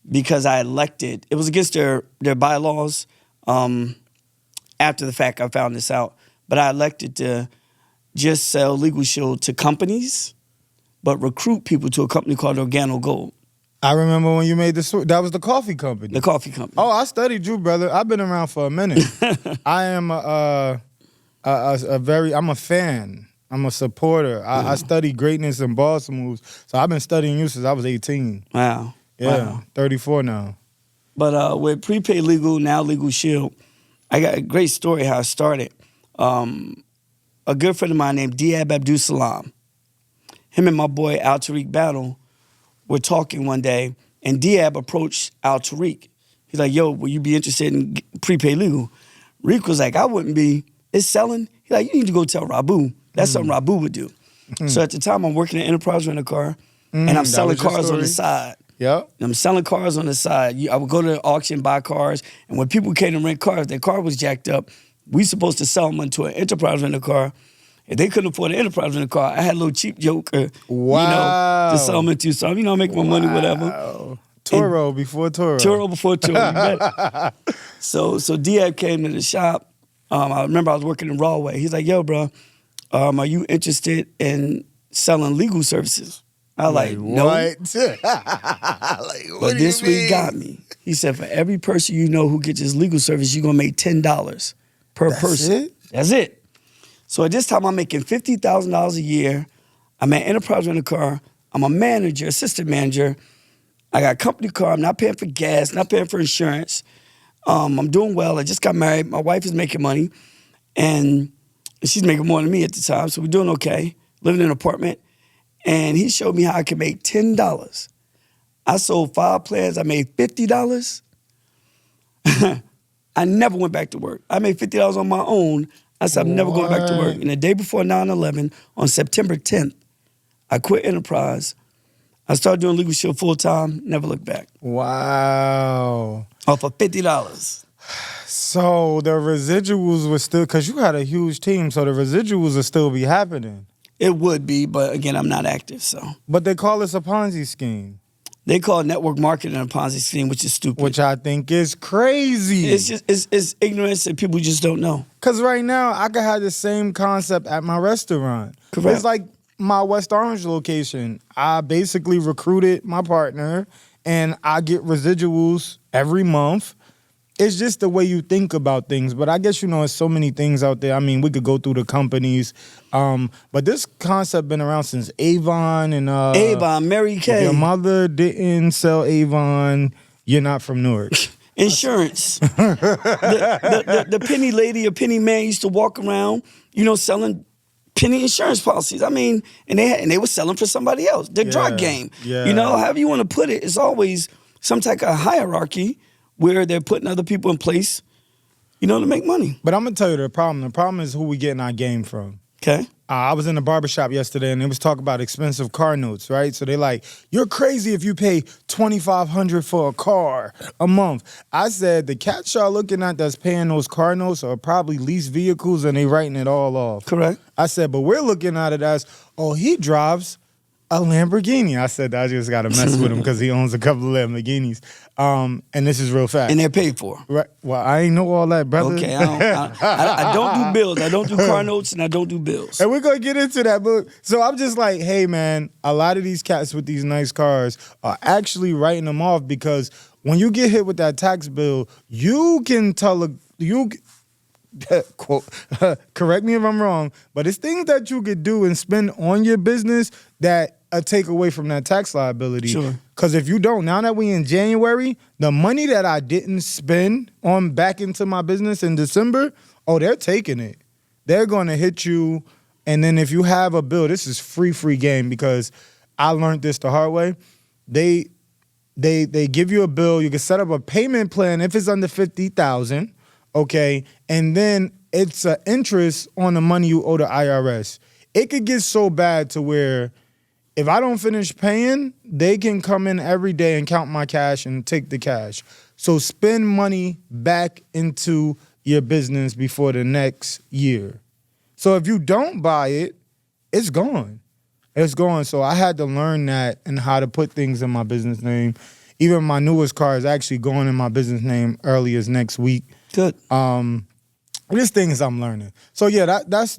because I elected. It was against their bylaws. After the fact, I found this out. But I elected to just sell Legal Shield to companies, but recruit people to a company called Organo Gold. I remember when you made that was the coffee company. The coffee company. Oh, I studied you, brother. I've been around for a minute. I am I'm a fan. I'm a supporter. I study greatness and boss moves. So I've been studying you since I was 18. Wow. Yeah, wow. 34 now. But with prepaid legal, now Legal Shield, I got a great story how it started. A good friend of mine named Diab Abdul Salam, him and my boy Al Tariq Battle were talking one day, and Diab approached Al Tariq. He's like, yo, will you be interested in prepaid legal? Reek was like, I wouldn't be. It's selling. He's like, you need to go tell Rabu. That's something Rabu would do. So at the time, I'm working at Enterprise Rent-A-Car, and I'm selling cars on the side. Yep. I'm selling cars on the side. I would go to the auction, buy cars, and when people came to rent cars, their car was jacked up. We supposed to sell them into an enterprise rental car. If they couldn't afford an enterprise rental car, I had a little cheap joker, to sell them into. So, make my money, whatever. Toro before Toro. Toro before Toro, you bet. So Diab came to the shop. I remember I was working in Rawway. He's like, yo, bro, are you interested in selling legal services? I was like, no. What? But this week got me. He said, for every person you know who gets his legal service, you're going to make $10 per person. It? That's it. So at this time, I'm making $50,000 a year. I'm an enterprise rental car. I'm a manager, assistant manager. I got a company car. I'm not paying for gas, not paying for insurance. I'm doing well. I just got married. My wife is making money. And she's making more than me at the time. So we're doing okay. Living in an apartment. And he showed me how I could make $10. I sold 5 plans. I made $50. I never went back to work. I made $50 on my own. I said, I'm never going back to work. And the day before 9/11, on September 10th, I quit Enterprise. I started doing Legal Shield full time, never looked back. Wow. Off of $50. So the residuals were still, because you had a huge team, so the residuals will still be happening. It would be, but again, I'm not active, so. But they call this a Ponzi scheme. They call network marketing a Ponzi scheme, which is stupid. Which I think is crazy. It's just it's ignorance and people just don't know. Because right now, I could have the same concept at my restaurant. Correct. It's like my West Orange location. I basically recruited my partner, and I get residuals every month. It's just the way you think about things. But I guess, there's so many things out there. I mean, we could go through the companies. But this concept been around since Avon. And Avon, Mary Kay. If your mother didn't sell Avon, you're not from Newark. Insurance. the penny lady or penny man used to walk around, selling penny insurance policies. I mean, and they were selling for somebody else. The drug game. Yeah. However you want to put it, it's always some type of hierarchy where they're putting other people in place, to make money. But I'm going to tell you the problem. The problem is who we getting our game from. Okay. I was in the barbershop yesterday, and they was talking about expensive car notes, right? So they like, you're crazy if you pay $2,500 for a car a month. I said, the cats y'all looking at that's paying those car notes are probably leased vehicles, and they writing it all off. Correct. I said, but we're looking at it as, he drives a Lamborghini. I said, I just got to mess with him because he owns a couple of Lamborghinis. And this is real fact. And they're paid for. Right. Well, I ain't know all that, brother. Okay, I don't do bills. I don't do car notes, and I don't do bills. And we're going to get into that. But so I'm just like, hey, man, a lot of these cats with these nice cars are actually writing them off because when you get hit with that tax bill, you can tell quote, correct me if I'm wrong, but it's things that you could do and spend on your business that take away from that tax liability. Sure. Because if you don't, now that we in January, the money that I didn't spend on back into my business in December, they're taking it. They're going to hit you. And then if you have a bill, this is free game because I learned this the hard way. They give you a bill. You can set up a payment plan if it's under $50,000, okay? And then it's an interest on the money you owe the IRS. It could get so bad to where if I don't finish paying, they can come in every day and count my cash and take the cash. So spend money back into your business before the next year. So if you don't buy it, it's gone. It's gone. So I had to learn that and how to put things in my business name. Even my newest car is actually going in my business name early as next week. Good. There's things I'm learning. So yeah, that's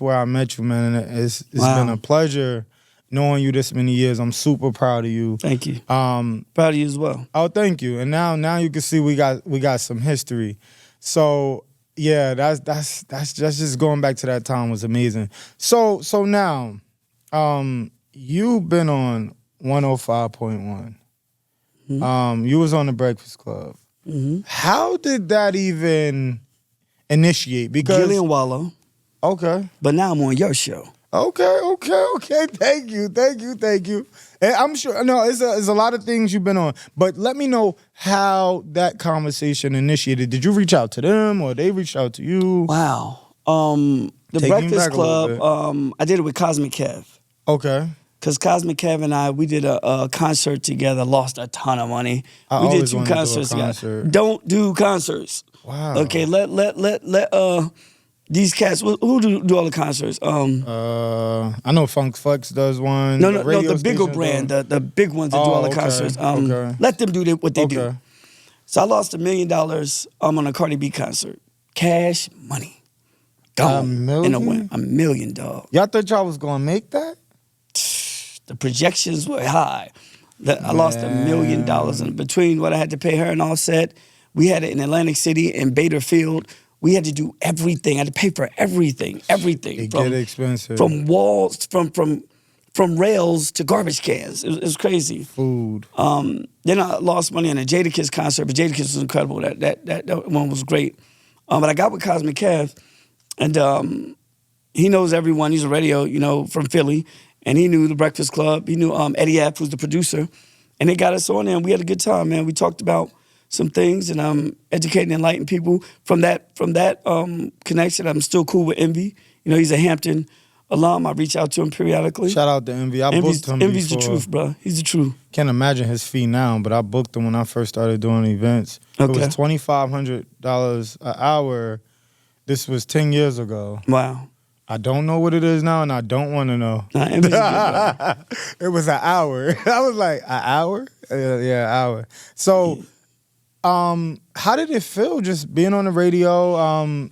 where I met you, man. And it's been a pleasure knowing you this many years. I'm super proud of you. Thank you. Proud of you as well. Oh, thank you. And now you can see we got some history. So yeah, that's just going back to that time was amazing. So now, you've been on 105.1. Mm-hmm. You was on the Breakfast Club. Mm-hmm. How did that even initiate? Because Gillian Wallow. Okay. But now I'm on your show. Okay. Thank you. And I'm sure, it's a lot of things you've been on. But let me know how that conversation initiated. Did you reach out to them or they reached out to you? Wow. The Breakfast Club, I did it with Cosmic Kev. Okay. Because Cosmic Kev and I, we did a concert together, lost a ton of money. I We did always 2 wanted to do a concerts together. concert. Don't do concerts. Wow. Okay, let these cats, who do all the concerts? I know Funk Flex does one. No, The the bigger station brand, does- the big ones that do all the okay, concerts. okay. Let them do what they do. Okay. So I lost $1 million on a Cardi B concert. Cash money. Gone. $1 million? In a win. $1 million, dog. Y'all thought y'all was gonna make that? The projections were high. I lost $1 million. And between what I had to pay her and Offset, we had it in Atlantic City and Bader Field. We had to do everything. I had to pay for everything. It get expensive. From walls, from rails to garbage cans. It was crazy. Food. Then I lost money on a Jadakiss concert, but Jadakiss was incredible. That one was great. But I got with Cosmic Kev, and he knows everyone. He's a radio, from Philly, and he knew the Breakfast Club. He knew Eddie App, who's the producer, and they got us on there, and we had a good time, man. We talked about some things and educating and enlightening people. From that connection, I'm still cool with Envy. He's a Hampton alum. I reach out to him periodically. Shout out to Envy. I booked him Envy's before. the truth, bro. He's the truth. Can't imagine his fee now, but I booked him when I first started doing events. Okay. It was $2,500 an hour. This was 10 years ago. Wow. I don't know what it is now, and I don't want to know. Nah, Envy's a good brother. It was an hour. I was like, an hour? Yeah, an hour. So, how did it feel just being on the radio?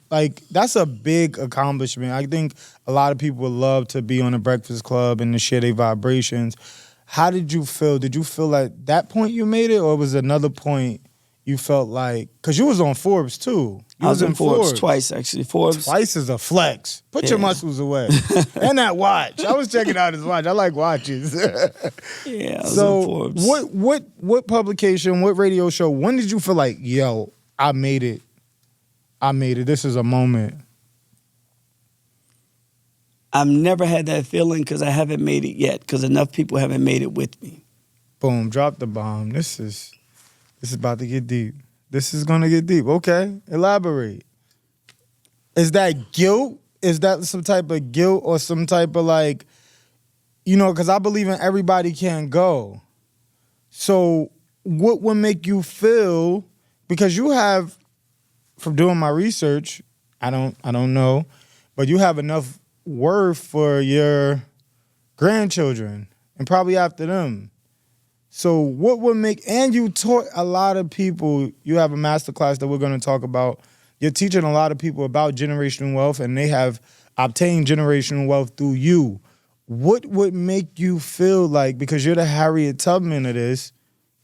That's a big accomplishment. I think a lot of people would love to be on the Breakfast Club and to share their vibrations. How did you feel? Did you feel at that point you made it, or was another point you felt like, because you was on Forbes too. You I was in Forbes twice, actually. Forbes. Twice is a flex. Put your muscles away. And that watch. I was checking out his watch. I like watches. Yeah, I was in Forbes. What publication, what radio show, when did you feel like, yo, I made it. This is a moment. I've never had that feeling because I haven't made it yet, because enough people haven't made it with me. Boom, drop the bomb. This is about to get deep. This is going to get deep. Okay, elaborate. Is that guilt? Is that some type of guilt or some type of because I believe in everybody can go. So what would make you feel, because you have, from doing my research, I don't know, but you have enough worth for your grandchildren and probably after them. So what would make, and you taught a lot of people, you have a masterclass that we're going to talk about. You're teaching a lot of people about generational wealth, and they have obtained generational wealth through you. What would make you feel like, because you're the Harriet Tubman of this,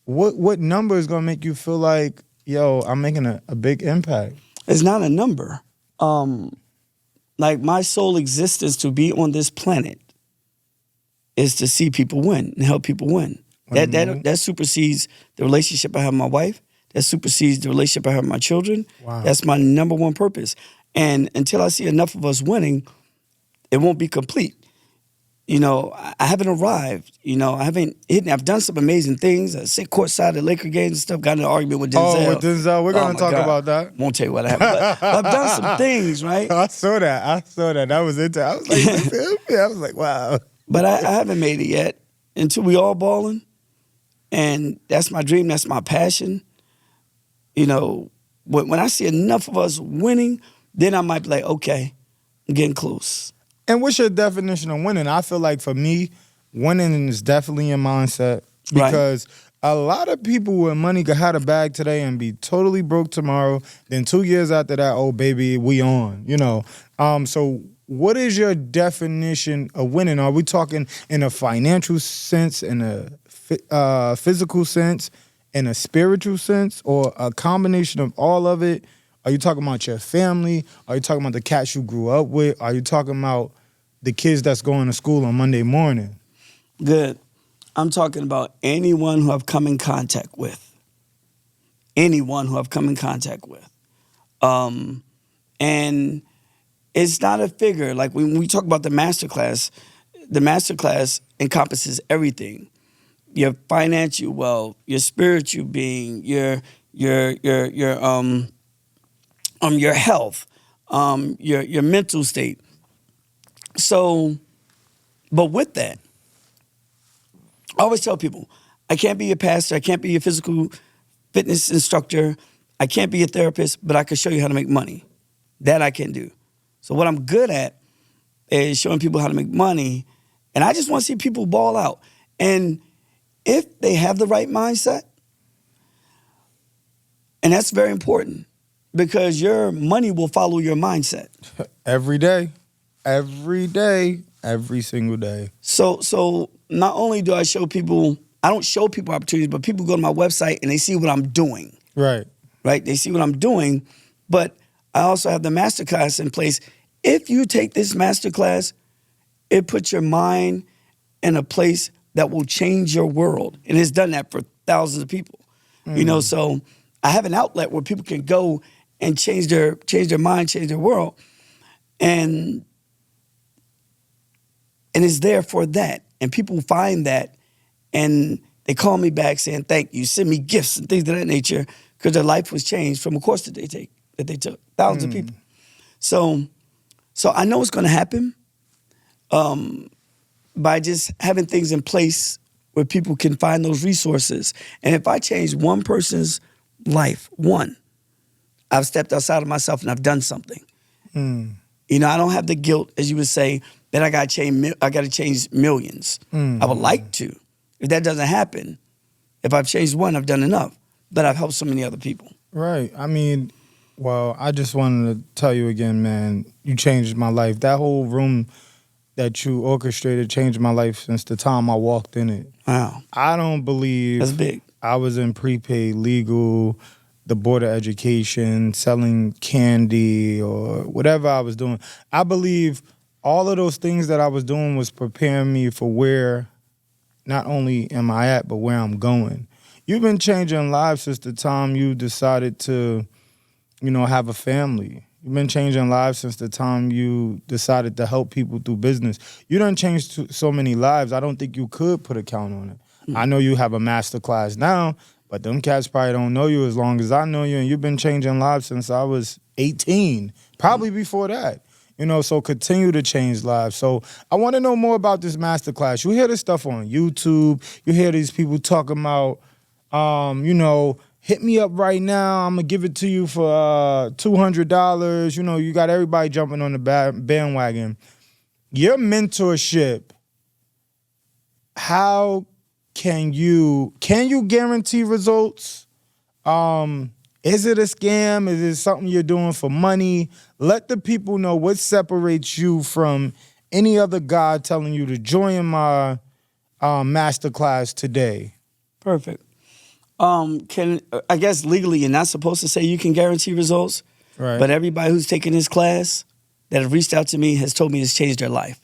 what number is going to make you feel like, yo, I'm making a big impact? It's not a number. My sole existence to be on this planet is to see people win and help people win. That supersedes the relationship I have with my wife. That supersedes the relationship I have with my children. Wow. That's my number one purpose. And until I see enough of us winning, it won't be complete. I haven't arrived. I haven't hit. I've done some amazing things. I sit courtside at Laker games and stuff. Got in an argument with Denzel. Oh, with Denzel. We're going to talk about that. Won't tell you what happened. But I've done some things, right? I saw that. That was it. I was like, I was like, wow. But I haven't made it yet. Until we all balling. And that's my dream. That's my passion. When I see enough of us winning, then I might be like, okay, I'm getting close. And what's your definition of winning? I feel like for me, winning is definitely a mindset, because a lot of people with money could have a bag today and be totally broke tomorrow. Then 2 years after that, oh baby, we on. So what is your definition of winning? Are we talking in a financial sense, in a physical sense, in a spiritual sense, or a combination of all of it? Are you talking about your family? Are you talking about the cats you grew up with? Are you talking about the kids that's going to school on Monday morning? Good. I'm talking about anyone who I've come in contact with. Anyone who I've come in contact with. And it's not a figure. Like when we talk about the masterclass encompasses everything. Your financial wealth, your spiritual being, your health, your mental state. So, but with that, I always tell people, I can't be a pastor, I can't be a physical fitness instructor, I can't be a therapist, but I can show you how to make money. That I can do. So what I'm good at is showing people how to make money, and I just want to see people ball out. And if they have the right mindset, and that's very important, because your money will follow your mindset. Every day, every single day. So not only do I show people, I don't show people opportunities, but people go to my website and they see what I'm doing. Right. Right? They see what I'm doing, but I also have the masterclass in place. If you take this masterclass, it puts your mind in a place that will change your world. And it's done that for thousands of people. You know, so I have an outlet where people can go and change their mind, change their world. And it's there for that. And people find that and they call me back saying, thank you, send me gifts and things of that nature, because their life was changed from a course that they took. Thousands of people. So I know it's gonna happen by just having things in place where people can find those resources. And if I change one person's life, I've stepped outside of myself and I've done something. You know, I don't have the guilt, as you would say, that I got to change millions. I would like to. If that doesn't happen, if I've changed one, I've done enough. But I've helped so many other people. Right. I mean, well, I just wanted to tell you again, man, you changed my life. That whole room that you orchestrated changed my life since the time I walked in it. Wow. I don't believe That's big. I was in prepaid legal, the Board of Education, selling candy or whatever I was doing. I believe all of those things that I was doing was preparing me for where not only am I at, but where I'm going. You've been changing lives since the time you decided to, you know, have a family. You've been changing lives since the time you decided to help people through business. You done changed so many lives, I don't think you could put a count on it. I know you have a master class now, but them cats probably don't know you as long as I know you, and you've been changing lives since I was 18, probably before that. You know, so continue to change lives. So I want to know more about this master class. You hear this stuff on YouTube. You hear these people talking about, you know, hit me up right now. I'm going to give it to you for $200. You know, you got everybody jumping on the bandwagon. Your mentorship, how can you guarantee results? Is it a scam? Is it something you're doing for money? Let the people know what separates you from any other guy telling you to join my masterclass today. Perfect. I guess legally you're not supposed to say you can guarantee results, Right. but everybody who's taken this class that have reached out to me has told me it's changed their life.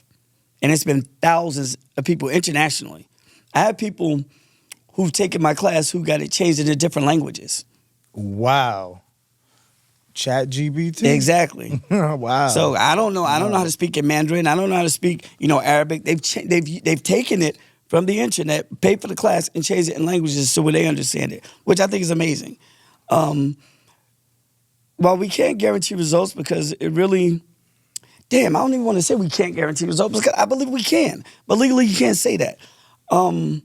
And it's been thousands of people internationally. I have people who've taken my class who got it changed into different languages. Wow. Chat GBT? Exactly. Wow. So I don't know how to speak in Mandarin. I don't know how to speak, Arabic. They've taken it from the internet, paid for the class, and changed it in languages so where they understand it, which I think is amazing. While we can't guarantee results because it really, I don't even want to say we can't guarantee results because I believe we can, but legally you can't say that. When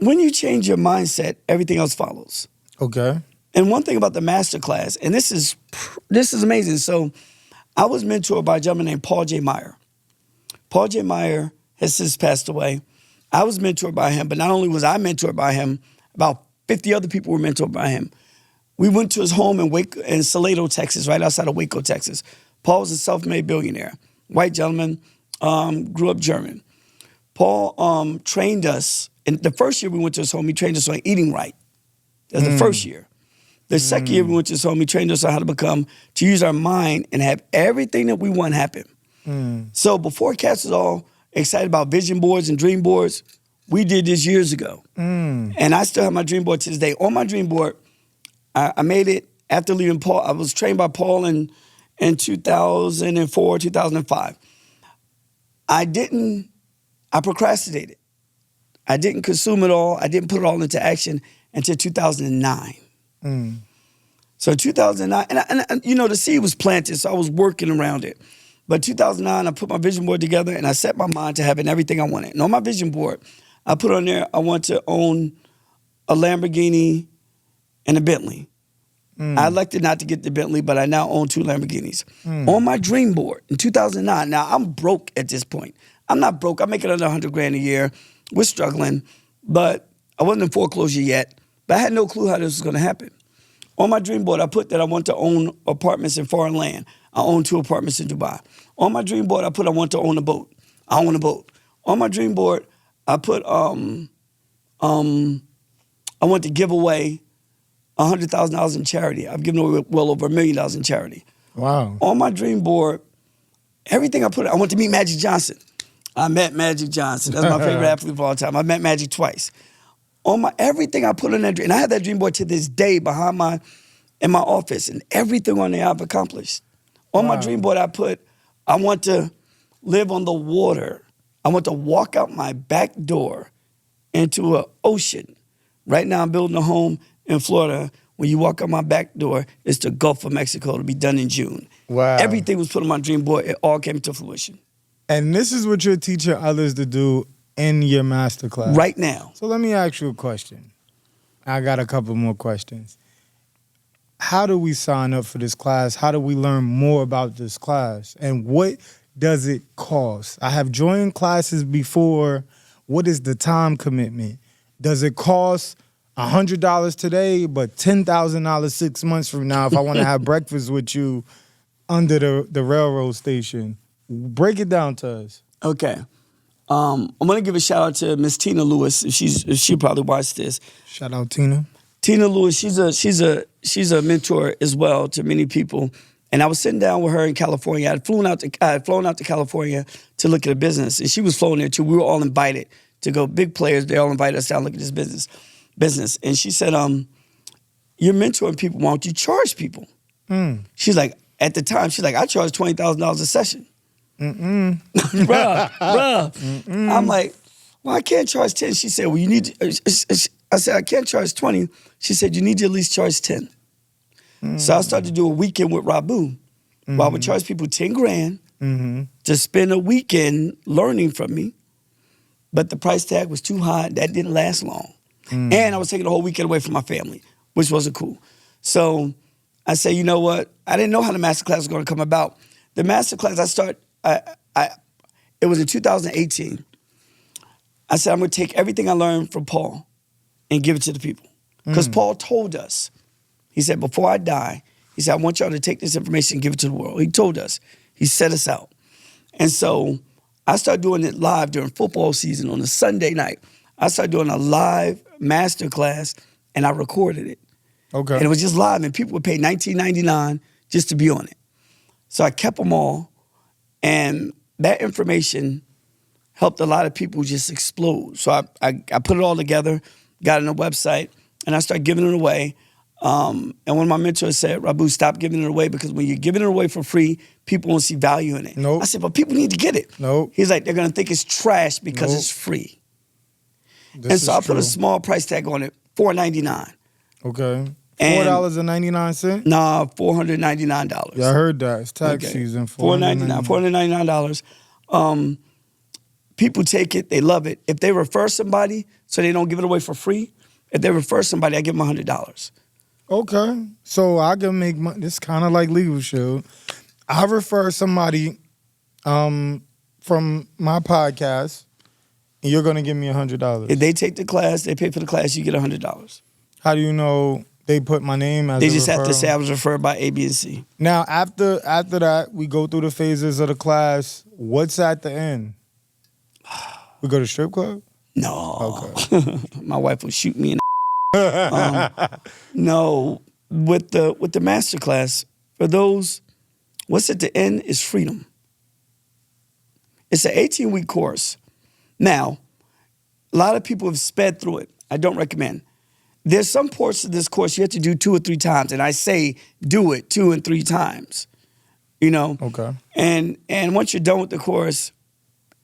you change your mindset, everything else follows. Okay. And one thing about the master class, and this is amazing. So I was mentored by a gentleman named Paul J. Meyer. Paul J. Meyer has since passed away. I was mentored by him, but not only was I mentored by him, about 50 other people were mentored by him. We went to his home in Salado, Texas, right outside of Waco, Texas. Paul was a self-made billionaire, white gentleman, grew up German. Paul trained us, and the first year we went to his home, he trained us on eating right. That's the first year. The second year we went to his home, he trained us on how to use our mind and have everything that we want happen. So before cats was all excited about vision boards and dream boards, we did this years ago. And I still have my dream board to this day. On my dream board, I made it after leaving Paul. I was trained by Paul in 2004, 2005. I procrastinated. I didn't consume it all. I didn't put it all into action until 2009. So 2009, and the seed was planted, so I was working around it. But 2009, I put my vision board together, and I set my mind to having everything I wanted. And on my vision board, I put on there I want to own a Lamborghini and a Bentley. I elected not to get the Bentley, but I now own 2 Lamborghinis. On my dream board in 2009, now I'm broke at this point. I'm not broke. I'm making under $100,000 a year. We're struggling, but I wasn't in foreclosure yet. But I had no clue how this was going to happen. On my dream board, I put that I want to own apartments in foreign land. I own 2 apartments in Dubai. On my dream board, I put I want to own a boat. I own a boat. On my dream board, I put I want to give away $100,000 in charity. I've given away well over $1 million in charity. Wow. On my dream board, everything I put, I want to meet Magic Johnson. I met Magic Johnson. That's my favorite athlete of all time. I met Magic twice. On my everything I put on that dream, and I have that dream board to this day in my office, and everything on there I've accomplished. On my dream board, I put, I want to live on the water. I want to walk out my back door into an ocean. Right now, I'm building a home in Florida. When you walk out my back door, it's the Gulf of Mexico to be done in June. Wow. Everything was put on my dream board. It all came to fruition. And this is what you're teaching others to do in your masterclass. Right now. So let me ask you a question. I got a couple more questions. How do we sign up for this class? How do we learn more about this class? And what does it cost? I have joined classes before. What is the time commitment? Does it cost $100 today, but $10,000 6 months from now if I want to have breakfast with you under the railroad station? Break it down to us. Okay. I'm going to give a shout out to Miss Tina Lewis. She'll probably watch this. Shout out Tina. Tina Lewis, she's a mentor as well to many people. And I was sitting down with her in California. I had flown out to California to look at a business, and she was flown there too. We were all invited to go. Big players, they all invited us down to look at this business. And she said, you're mentoring people. Why don't you charge people? She's like, at the time, she's like, I charge $20,000 a session. Bruh. I'm like, well, I can't charge 10. She said, well, you need to, I said, I can't charge 20. She said, you need to at least charge 10. So I started to do a weekend with Rabu, where I would charge people 10 grand to spend a weekend learning from me. But the price tag was too high. That didn't last long. And I was taking the whole weekend away from my family, which wasn't cool. So I said, you know what? I didn't know how the masterclass was going to come about. The masterclass it was in 2018. I said, I'm going to take everything I learned from Paul and give it to the people. Because Paul told us, he said, before I die, he said, I want y'all to take this information and give it to the world. He told us. He set us out. And so I started doing it live during football season on a Sunday night. I started doing a live masterclass, and I recorded it. Okay. And it was just live, and people would pay $19.99 just to be on it. So I kept them all, and that information helped a lot of people just explode. So I put it all together, got it on a website, and I started giving it away. And one of my mentors said, Rabu, stop giving it away, because when you're giving it away for free, people won't see value in it. Nope. I said, but people need to get it. Nope. He's like, they're going to think it's trash because it's free. And so I put a small price tag on it, $4.99. Okay. And $4.99? Nah, $499. Yeah, I heard that. It's tax season. $499. People take it, they love it. If they refer somebody, so they don't give it away for free, if they refer somebody, I give them $100. Okay. So I can make money. This kind of like Legal Shield. I refer somebody from my podcast, and you're going to give me $100. If they take the class, they pay for the class, you get $100. How do you know they put my name as They a just have to referral? say I was referred by A, B, and C. Now, after that, we go through the phases of the class. What's at the end? We go to strip club? No. Okay. My wife would shoot me in the No. With the master class, for those, what's at the end is freedom. It's an 18-week course. Now, a lot of people have sped through it. I don't recommend. There's some parts of this course you have to do 2 or 3 times, and I say do it 2 and 3 times. You know? Okay. And once you're done with the course,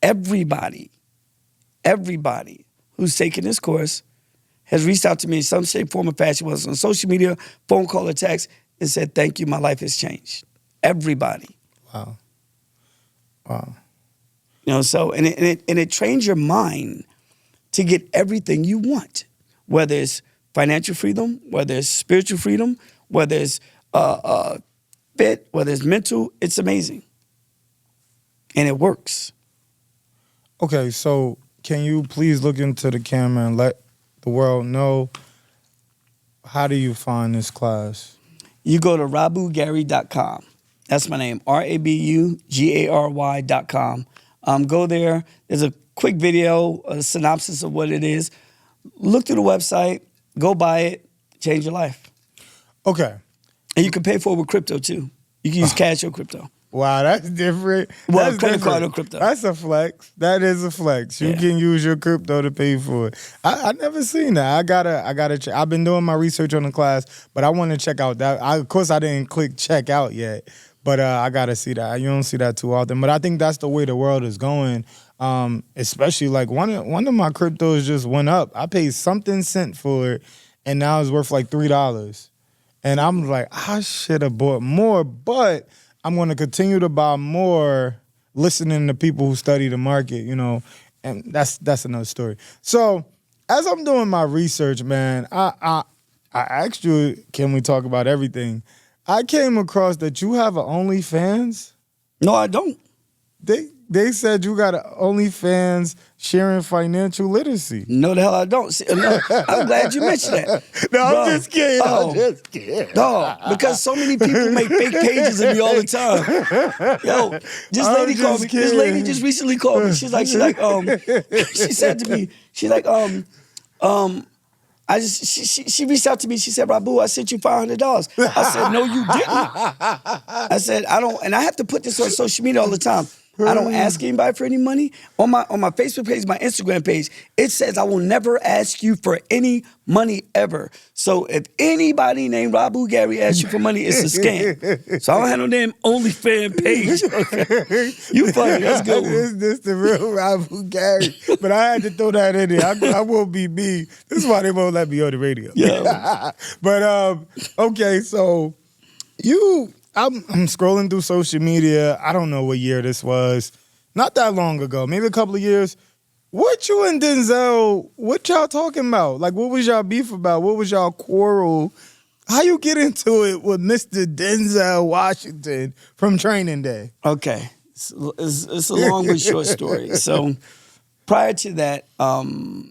everybody who's taken this course has reached out to me in some shape, form, or fashion, whether it's on social media, phone call, or text, and said, thank you, my life has changed. Everybody. Wow. You know, so, and it trains your mind to get everything you want, whether it's financial freedom, whether it's spiritual freedom, whether it's fit, whether it's mental. It's amazing. And it works. Okay, so can you please look into the camera and let the world know, how do you find this class? You go to rabugary.com. That's my name, RABUGARY.com. Go there. There's a quick video, a synopsis of what it is. Look through the website, go buy it, change your life. Okay. And you can pay for it with crypto too. You can use cash or crypto. Wow, that's different. Well, That's credit card different. or crypto. That's a flex. That is a flex. You Yeah. can use your crypto to pay for it. I never seen that. I gotta check. I've been doing my research on the class, but I want to check out that. Of course, I didn't click check out yet, but I gotta see that. You don't see that too often, but I think that's the way the world is going. Especially like one of my cryptos just went up. I paid something cent for it, and now it's worth like $3. And I'm like, I should have bought more, but I'm going to continue to buy more, listening to people who study the market, and that's another story. So as I'm doing my research, man, I asked you, can we talk about everything? I came across that you have an OnlyFans. No, I don't. They said you got an OnlyFans sharing financial literacy. No, the hell I don't. See, no, I'm glad you mentioned that. No, Bro, I'm just kidding. oh, I'm just kidding. Dog, because so many people make fake pages of me all the time. Yo, this I'm lady called me. just This lady kidding. just recently called me. She said to me, she reached out to me. She said, Rabu, I sent you $500. I said, no, you didn't. I said, I don't, and I have to put this on social media all the time. I don't ask anybody for any money. On my Facebook page, my Instagram page, it says I will never ask you for any money ever. So if anybody named Rabu Gary asks you for money, it's a scam. So I don't have no damn OnlyFans page. Okay. You funny, that's good one. This the real Rabu Gary. But I had to throw that in there. I will be me. This is why they won't let me on the radio. Yeah. But okay, so I'm scrolling through social media. I don't know what year this was. Not that long ago, maybe a couple of years. What you and Denzel, what y'all talking about? Like, what was y'all beef about? What was y'all quarrel? How you get into it with Mr. Denzel Washington from Training Day? Okay. It's a long but short story. So prior to that, I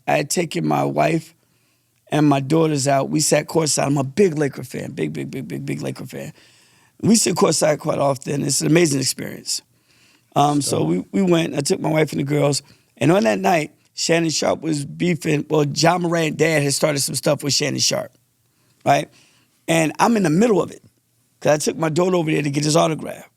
had taken my wife and my daughters out. We sat courtside. I'm a big Laker fan, big Laker fan. We sit courtside quite often. It's an amazing experience. So we went. I took my wife and the girls, and on that night, Shannon Sharp was beefing. Well, John Morant dad had started some stuff with Shannon Sharp, right? And I'm in the middle of it because I took my daughter over there to get his autograph,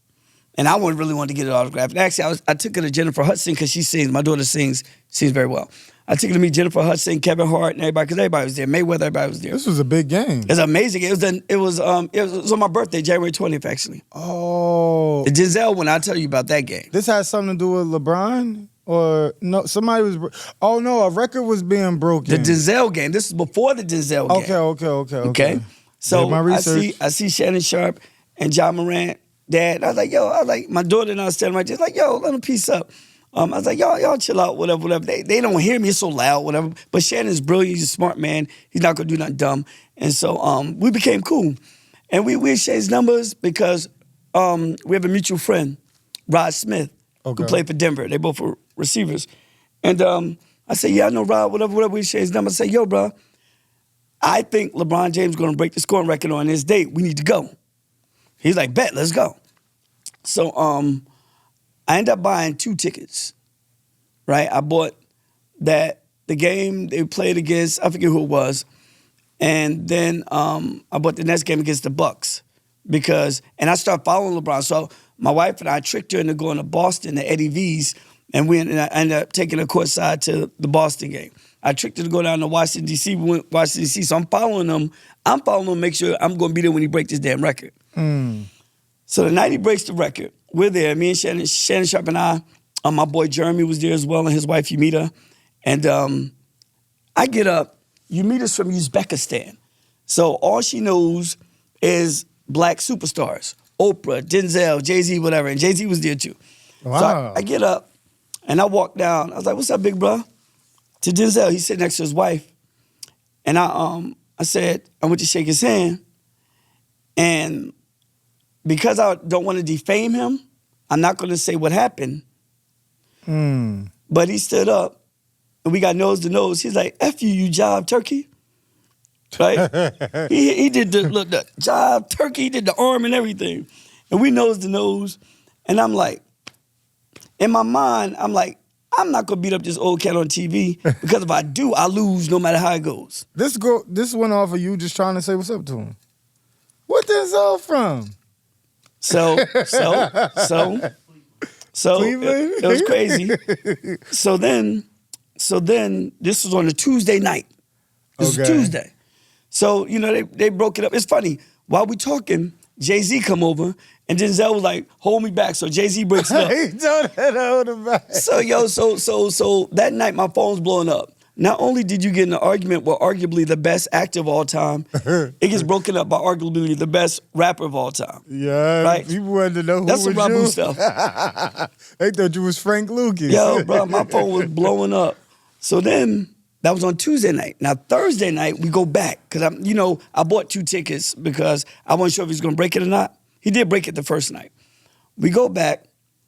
and I really wanted to get an autograph. And actually, I took her to Jennifer Hudson because she sings. My daughter sings very well. I took her to meet Jennifer Hudson, Kevin Hart, and everybody, because everybody was there. Mayweather, everybody was there. This was a big game. It's amazing. It was on my birthday, January 20th, actually. Oh. The Denzel one, I'll tell you about that game. This has something to do with LeBron? Or no, somebody was... Oh, no, a record was being broken. The Denzel game. This is before the Denzel game. Okay. So Did my research. I see Shannon Sharp and John Morant, dad. I was like, my daughter and I was standing right there, like, yo, let them piece up. I was like, y'all chill out, whatever. They don't hear me, it's so loud, whatever. But Shannon's brilliant, he's a smart man. He's not gonna do nothing dumb. And so we became cool. And we exchanged numbers because we have a mutual friend, Rod Smith, who played for Denver. They both were receivers. And I said, yeah, I know Rod, whatever. We exchanged numbers. I said, yo, bro, I think LeBron James is gonna break the scoring record on this date. We need to go. He's like, bet, let's go. So I ended up buying 2 tickets, right? I bought the game they played against, I forget who it was, and then I bought the next game against the Bucks and I started following LeBron. So my wife and I tricked her into going to Boston to Eddie V's, and I ended up taking her courtside to the Boston game. I tricked her to go down to Washington, D.C. We went to Washington, D.C., so I'm following him, make sure I'm going to be there when he breaks this damn record. So the night he breaks the record, we're there. Me and Shannon Sharp and I, my boy Jeremy was there as well, and his wife Yumita. And I get up. Yumita's from Uzbekistan. So all she knows is black superstars. Oprah, Denzel, Jay-Z, whatever. And Jay-Z was there too. Wow. So I get up, And I walked down. I was like, "What's up, big bro?" To Denzel. He's sitting next to his wife. And I said, I went to shake his hand. And because I don't want to defame him, I'm not going to say what happened. But he stood up, and we got nose to nose. He's like, "F you, you jive turkey." Right? he did the jive turkey, he did the arm and everything. And we nose to nose. And I'm like, in my mind, I'm like, I'm not gonna beat up this old cat on TV because if I do, I lose no matter how it goes. This went off of you just trying to say what's up to him. What this all from? So it was crazy. So then this was on a Tuesday night. This was Tuesday. So, they broke it up. It's funny. While we talking, Jay-Z come over, and Denzel was like, "Hold me back." So Jay-Z breaks it up. He told her to hold him back. So that night my phone's blowing up. Not only did you get in an argument with arguably the best actor of all time, it gets broken up by arguably the best rapper of all time. Yeah, right? People wanted to know who That's was some Rabu you. stuff. They thought you was Frank Lucas. Yo, bro, my phone was blowing up. So then that was on Tuesday night. Now Thursday night we go back because I bought 2 tickets because I wasn't sure if he was gonna break it or not. He did break it the first night. We go back.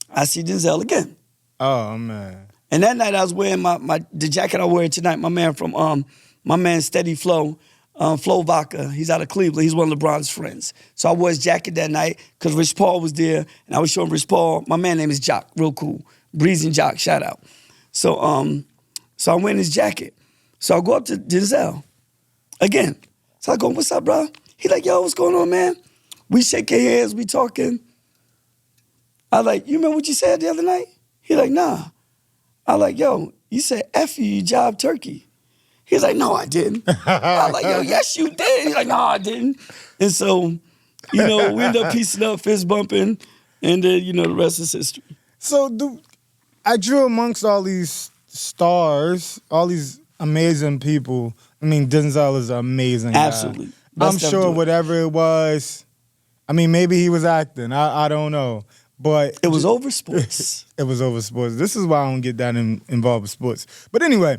I see Denzel again. Oh man. And that night I was wearing the jacket I wear tonight. My man Steady Flow, Flo Vaca. He's out of Cleveland. He's one of LeBron's friends. So I wore his jacket that night because Rich Paul was there, and I was showing Rich Paul. My man name is Jock, real cool. Breezing Jock, shout out. So I'm wearing his jacket. So I go up to Denzel again. So I go, "What's up, bro?" He like, "Yo, what's going on, man?" We shake hands, we talking. I like, "You remember what you said the other night?" He like, "Nah." I like, "Yo, you said F you, you jive turkey." He's like, "No, I didn't." I like, "Yo, yes, you did." He's like, "No, I didn't." And so, we end up piecing up, fist bumping, and then, the rest is history. So, I drew amongst all these stars, all these amazing people. I mean, Denzel is an amazing guy. Absolutely. I'm sure whatever it was, maybe he was acting. I don't know. But it was over sports. It was over sports. This is why I don't get that involved with sports. But anyway,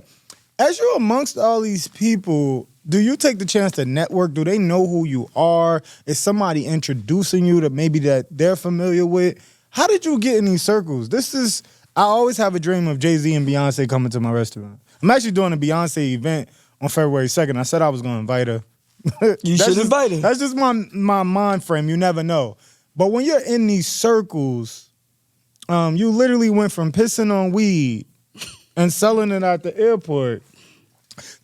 as you're amongst all these people, do you take the chance to network? Do they know who you are? Is somebody introducing you to maybe that they're familiar with? How did you get in these circles? I always have a dream of Jay-Z and Beyonce coming to my restaurant. I'm actually doing a Beyonce event on February 2nd. I said I was going to invite her. You should invite her. That's just my mind frame. You never know. But when you're in these circles, you literally went from pissing on weed and selling it at the airport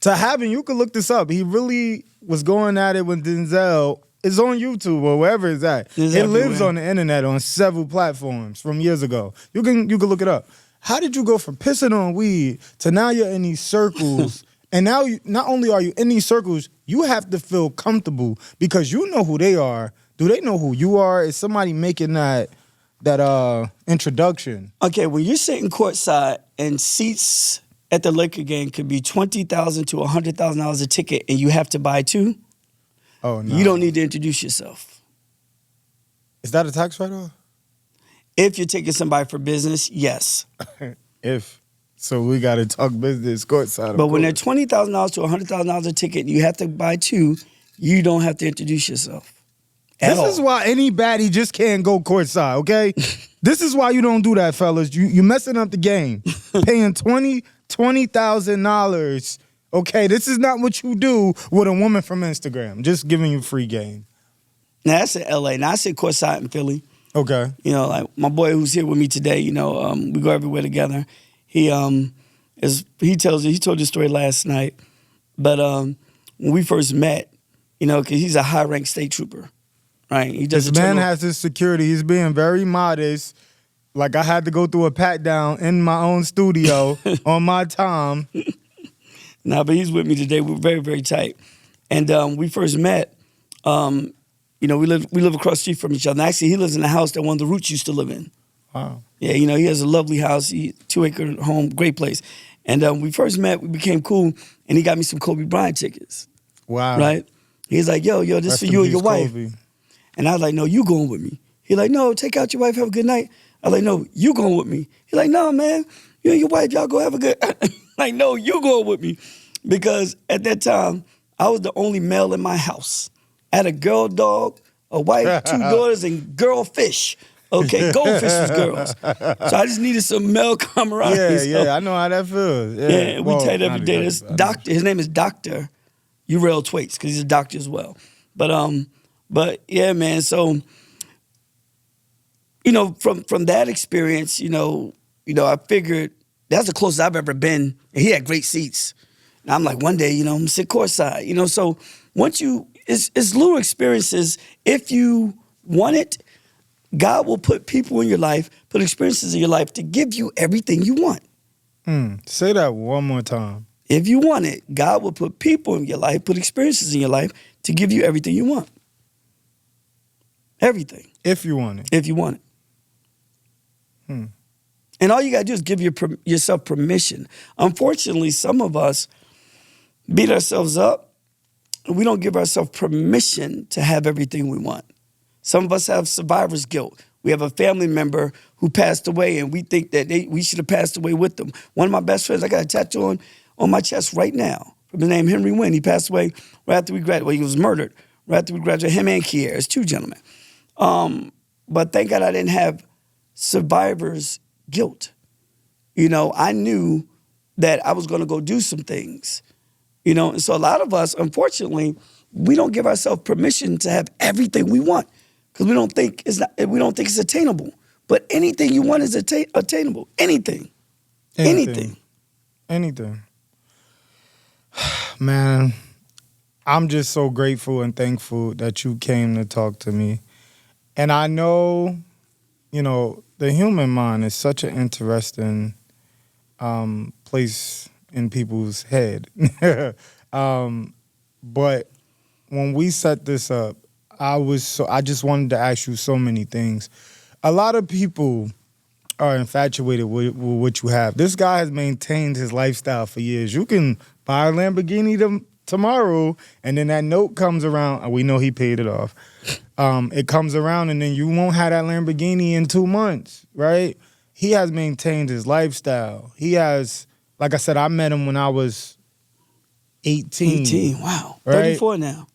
to having, you could look this up, he really was going at it with Denzel. It's on YouTube or wherever it's at. It lives on the internet on several platforms from years ago. You can look it up. How did you go from pissing on weed to now you're in these circles? And now not only are you in these circles, you have to feel comfortable because you know who they are. Do they know who you are? Is somebody making that introduction? Okay, when you're sitting courtside and seats at the Laker game could be $20,000 to $100,000 a ticket, and you have to buy 2. Oh no! You don't need to introduce yourself. Is that a tax write-off? If you're taking somebody for business, yes. So we got to talk business courtside. But when they're $20,000 to $100,000 a ticket, and you have to buy 2. You don't have to introduce yourself. This is why any baddie just can't go courtside, okay? This is why you don't do that, fellas. You messing up the game. Paying $20,000, okay? This is not what you do with a woman from Instagram. Just giving you free game. Now, that's in L.A. Now, I sit courtside in Philly. Okay. Like my boy who's here with me today, we go everywhere together. He told this story last night. But when we first met, because he's a high-ranked state trooper. Right, this man has his security. He's being very modest. Like I had to go through a pat down in my own studio on my time. But he's with me today. We're very, very tight. And we first met. We live across the street from each other. And actually, he lives in the house that one of the Roots used to live in. Wow. Yeah, he has a lovely house, 2-acre home, great place. And we first met. We became cool, and he got me some Kobe Bryant tickets. Wow. Right. He's like, "Yo, this for you and your wife." Kobe. And I was like, "No, you going with me." He's like, "No, take out your wife, have a good night." I'm like, no, you going with me. He's like, no, man, you and your wife, y'all go have a good. Like, no, you going with me. Because at that time, I was the only male in my house. I had a girl dog, a wife, 2 daughters, and girl fish. Okay, goldfish was girls. So I just needed some male camaraderie. Yeah, I know how that feels. Yeah, we well, tight every not day. exactly, This but I know. doctor, his name is Doctor Uriel Twaits, because he's a doctor as well. But yeah, man. So, from that experience, I figured that's the closest I've ever been. And he had great seats. And I'm like, one day, I'm gonna sit courtside. So once it's little experiences. If you want it, God will put people in your life, put experiences in your life to give you everything you want. Say that one more time. If you want it, God will put people in your life, put experiences in your life to give you everything you want. Everything. If you want it. If you want it. And all you got to do is give yourself permission. Unfortunately, some of us beat ourselves up and we don't give ourselves permission to have everything we want. Some of us have survivor's guilt. We have a family member who passed away and we think that we should have passed away with them. One of my best friends, I got a tattoo on my chest right now from the name Henry Wynn. He passed away right after we graduated. Well, he was murdered right after we graduated. Him and Kier, as 2 gentlemen. But thank God I didn't have survivor's guilt. I knew that I was going to go do some things. And so a lot of us, unfortunately, we don't give ourselves permission to have everything we want because we don't think it's attainable. But anything you want is attainable. Anything. Man, I'm just so grateful and thankful that you came to talk to me. And I know, the human mind is such an interesting place in people's head. But when we set this up, I just wanted to ask you so many things. A lot of people are infatuated with what you have. This guy has maintained his lifestyle for years. You can buy a Lamborghini tomorrow, and then that note comes around, and we know he paid it off. It comes around, and then you won't have that Lamborghini in 2 months, right? He has maintained his lifestyle. He has, like I said, I met him when I was 18. 18, wow. Right? 34 now.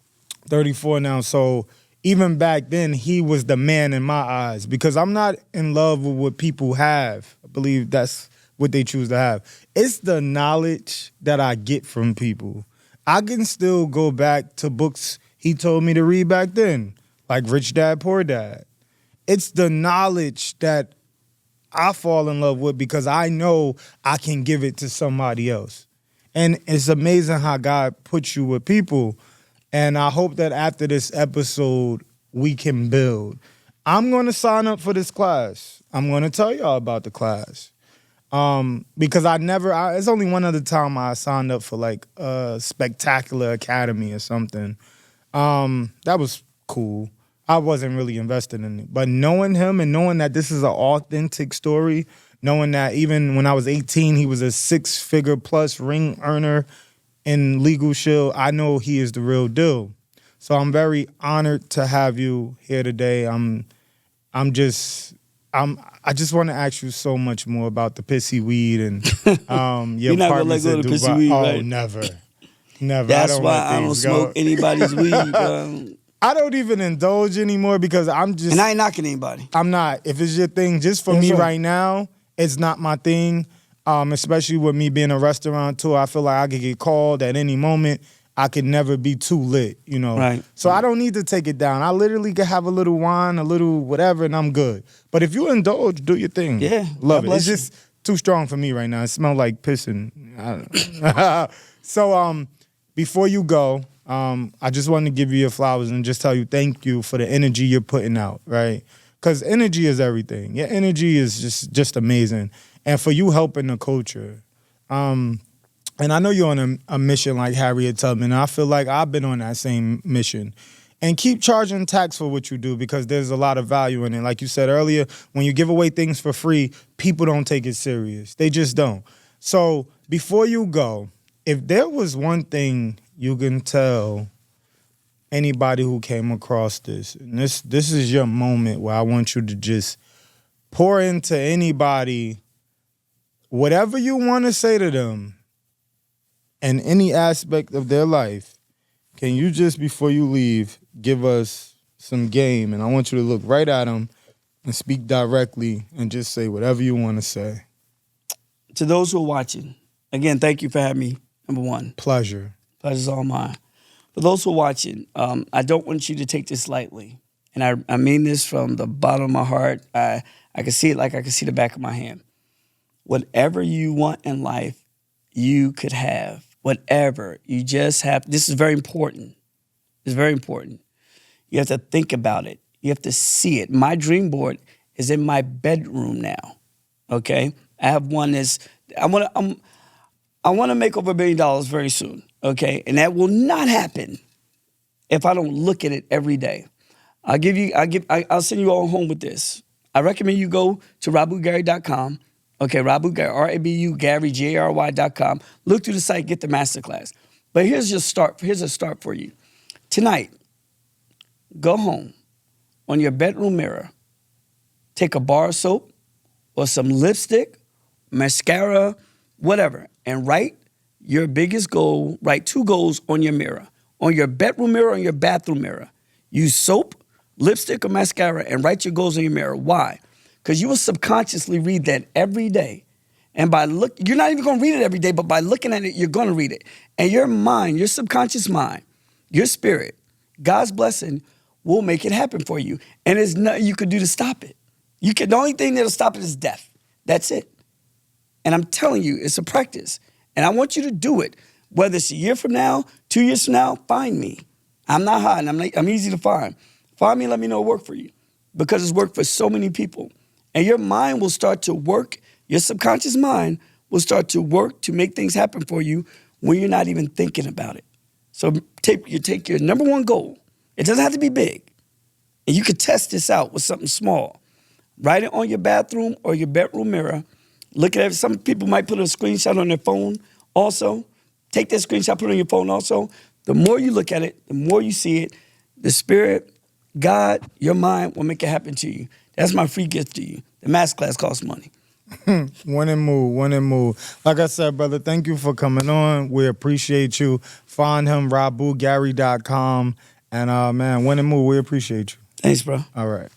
34 now. So even back then, he was the man in my eyes because I'm not in love with what people have. I believe that's what they choose to have. It's the knowledge that I get from people. I can still go back to books he told me to read back then, like Rich Dad, Poor Dad. It's the knowledge that I fall in love with because I know I can give it to somebody else. And it's amazing how God puts you with people. And I hope that after this episode, we can build. I'm going to sign up for this class. I'm going to tell y'all about the class. Because it's only one other time I signed up for like a spectacular academy or something. That was cool. I wasn't really invested in it. But knowing him and knowing that this is an authentic story, knowing that even when I was 18, he was a 6-figure plus ring earner in Legal Shield, I know he is the real deal. So I'm very honored to have you here today. I just want to ask you so much more about the pissy weed and your You're not gonna let apartments go in of the pissy Dubai. weed, Oh, right? never. That's why I don't smoke anybody's weed. I don't even indulge anymore because I'm just... And I ain't knocking anybody. I'm not. If it's your thing, just for That's me right. right now, it's not my thing. Especially with me being a restaurateur, I feel like I could get called at any moment. I could never be too lit, Right. So I don't need to take it down. I literally could have a little wine, a little whatever, and I'm good. But if you indulge, do your thing. Yeah, Love God it. bless It's you. just too strong for me right now. It smells like pissing. I don't know. So before you go, I just wanted to give you your flowers and just tell you thank you for the energy you're putting out, right? Because energy is everything. Your energy is just amazing. And for you helping the culture. And I know you're on a mission like Harriet Tubman. And I feel like I've been on that same mission. And keep charging tax for what you do because there's a lot of value in it. Like you said earlier, when you give away things for free, people don't take it serious. They just don't. So before you go, if there was one thing you can tell anybody who came across this, and this is your moment where I want you to just pour into anybody whatever you want to say to them in any aspect of their life, can you just, before you leave, give us some game? And I want you to look right at them and speak directly and just say whatever you want to say. To those who are watching, again, thank you for having me, number one. Pleasure. Pleasure's all mine. For those who are watching, I don't want you to take this lightly. And I mean this from the bottom of my heart. I can see it like I can see the back of my hand. Whatever you want in life, you could have. Whatever. You just have. This is very important. It's very important. You have to think about it. You have to see it. My dream board is in my bedroom now. Okay? I have one that's, I want to make over $1 billion very soon. Okay? And that will not happen if I don't look at it every day. I'll send you all home with this. I recommend you go to rabugary.com. Okay, Rabu, R-A-B-U, Gary, Gary.com. Look through the site, get the masterclass. But here's a start for you. Tonight, go home on your bedroom mirror, take a bar of soap or some lipstick, mascara, whatever, and write your biggest goal, write 2 goals on your mirror, on your bedroom mirror, on your bathroom mirror. Use soap, lipstick, or mascara and write your goals on your mirror. Why? Because you will subconsciously read that every day. And you're not even going to read it every day, but by looking at it, you're going to read it. And your mind, your subconscious mind, your spirit, God's blessing will make it happen for you. And there's nothing you could do to stop it. The only thing that'll stop it is death. That's it. And I'm telling you, it's a practice. And I want you to do it. Whether it's a year from now, 2 years from now, find me. I'm not hiding. I'm easy to find. Find me and let me know it worked for you. Because it's worked for so many people. And your mind will start to work, your subconscious mind will start to work to make things happen for you when you're not even thinking about it. So take your number one goal. It doesn't have to be big. And you could test this out with something small. Write it on your bathroom or your bedroom mirror. Look at it. Some people might put a screenshot on their phone also. Take that screenshot, put it on your phone also. The more you look at it, the more you see it, the spirit, God, your mind will make it happen to you. That's my free gift to you. The masterclass costs money. Win and move. Like I said, brother, thank you for coming on. We appreciate you. Find him, RabuGary.com. And, man, win and move. We appreciate you. Thanks, bro. All right.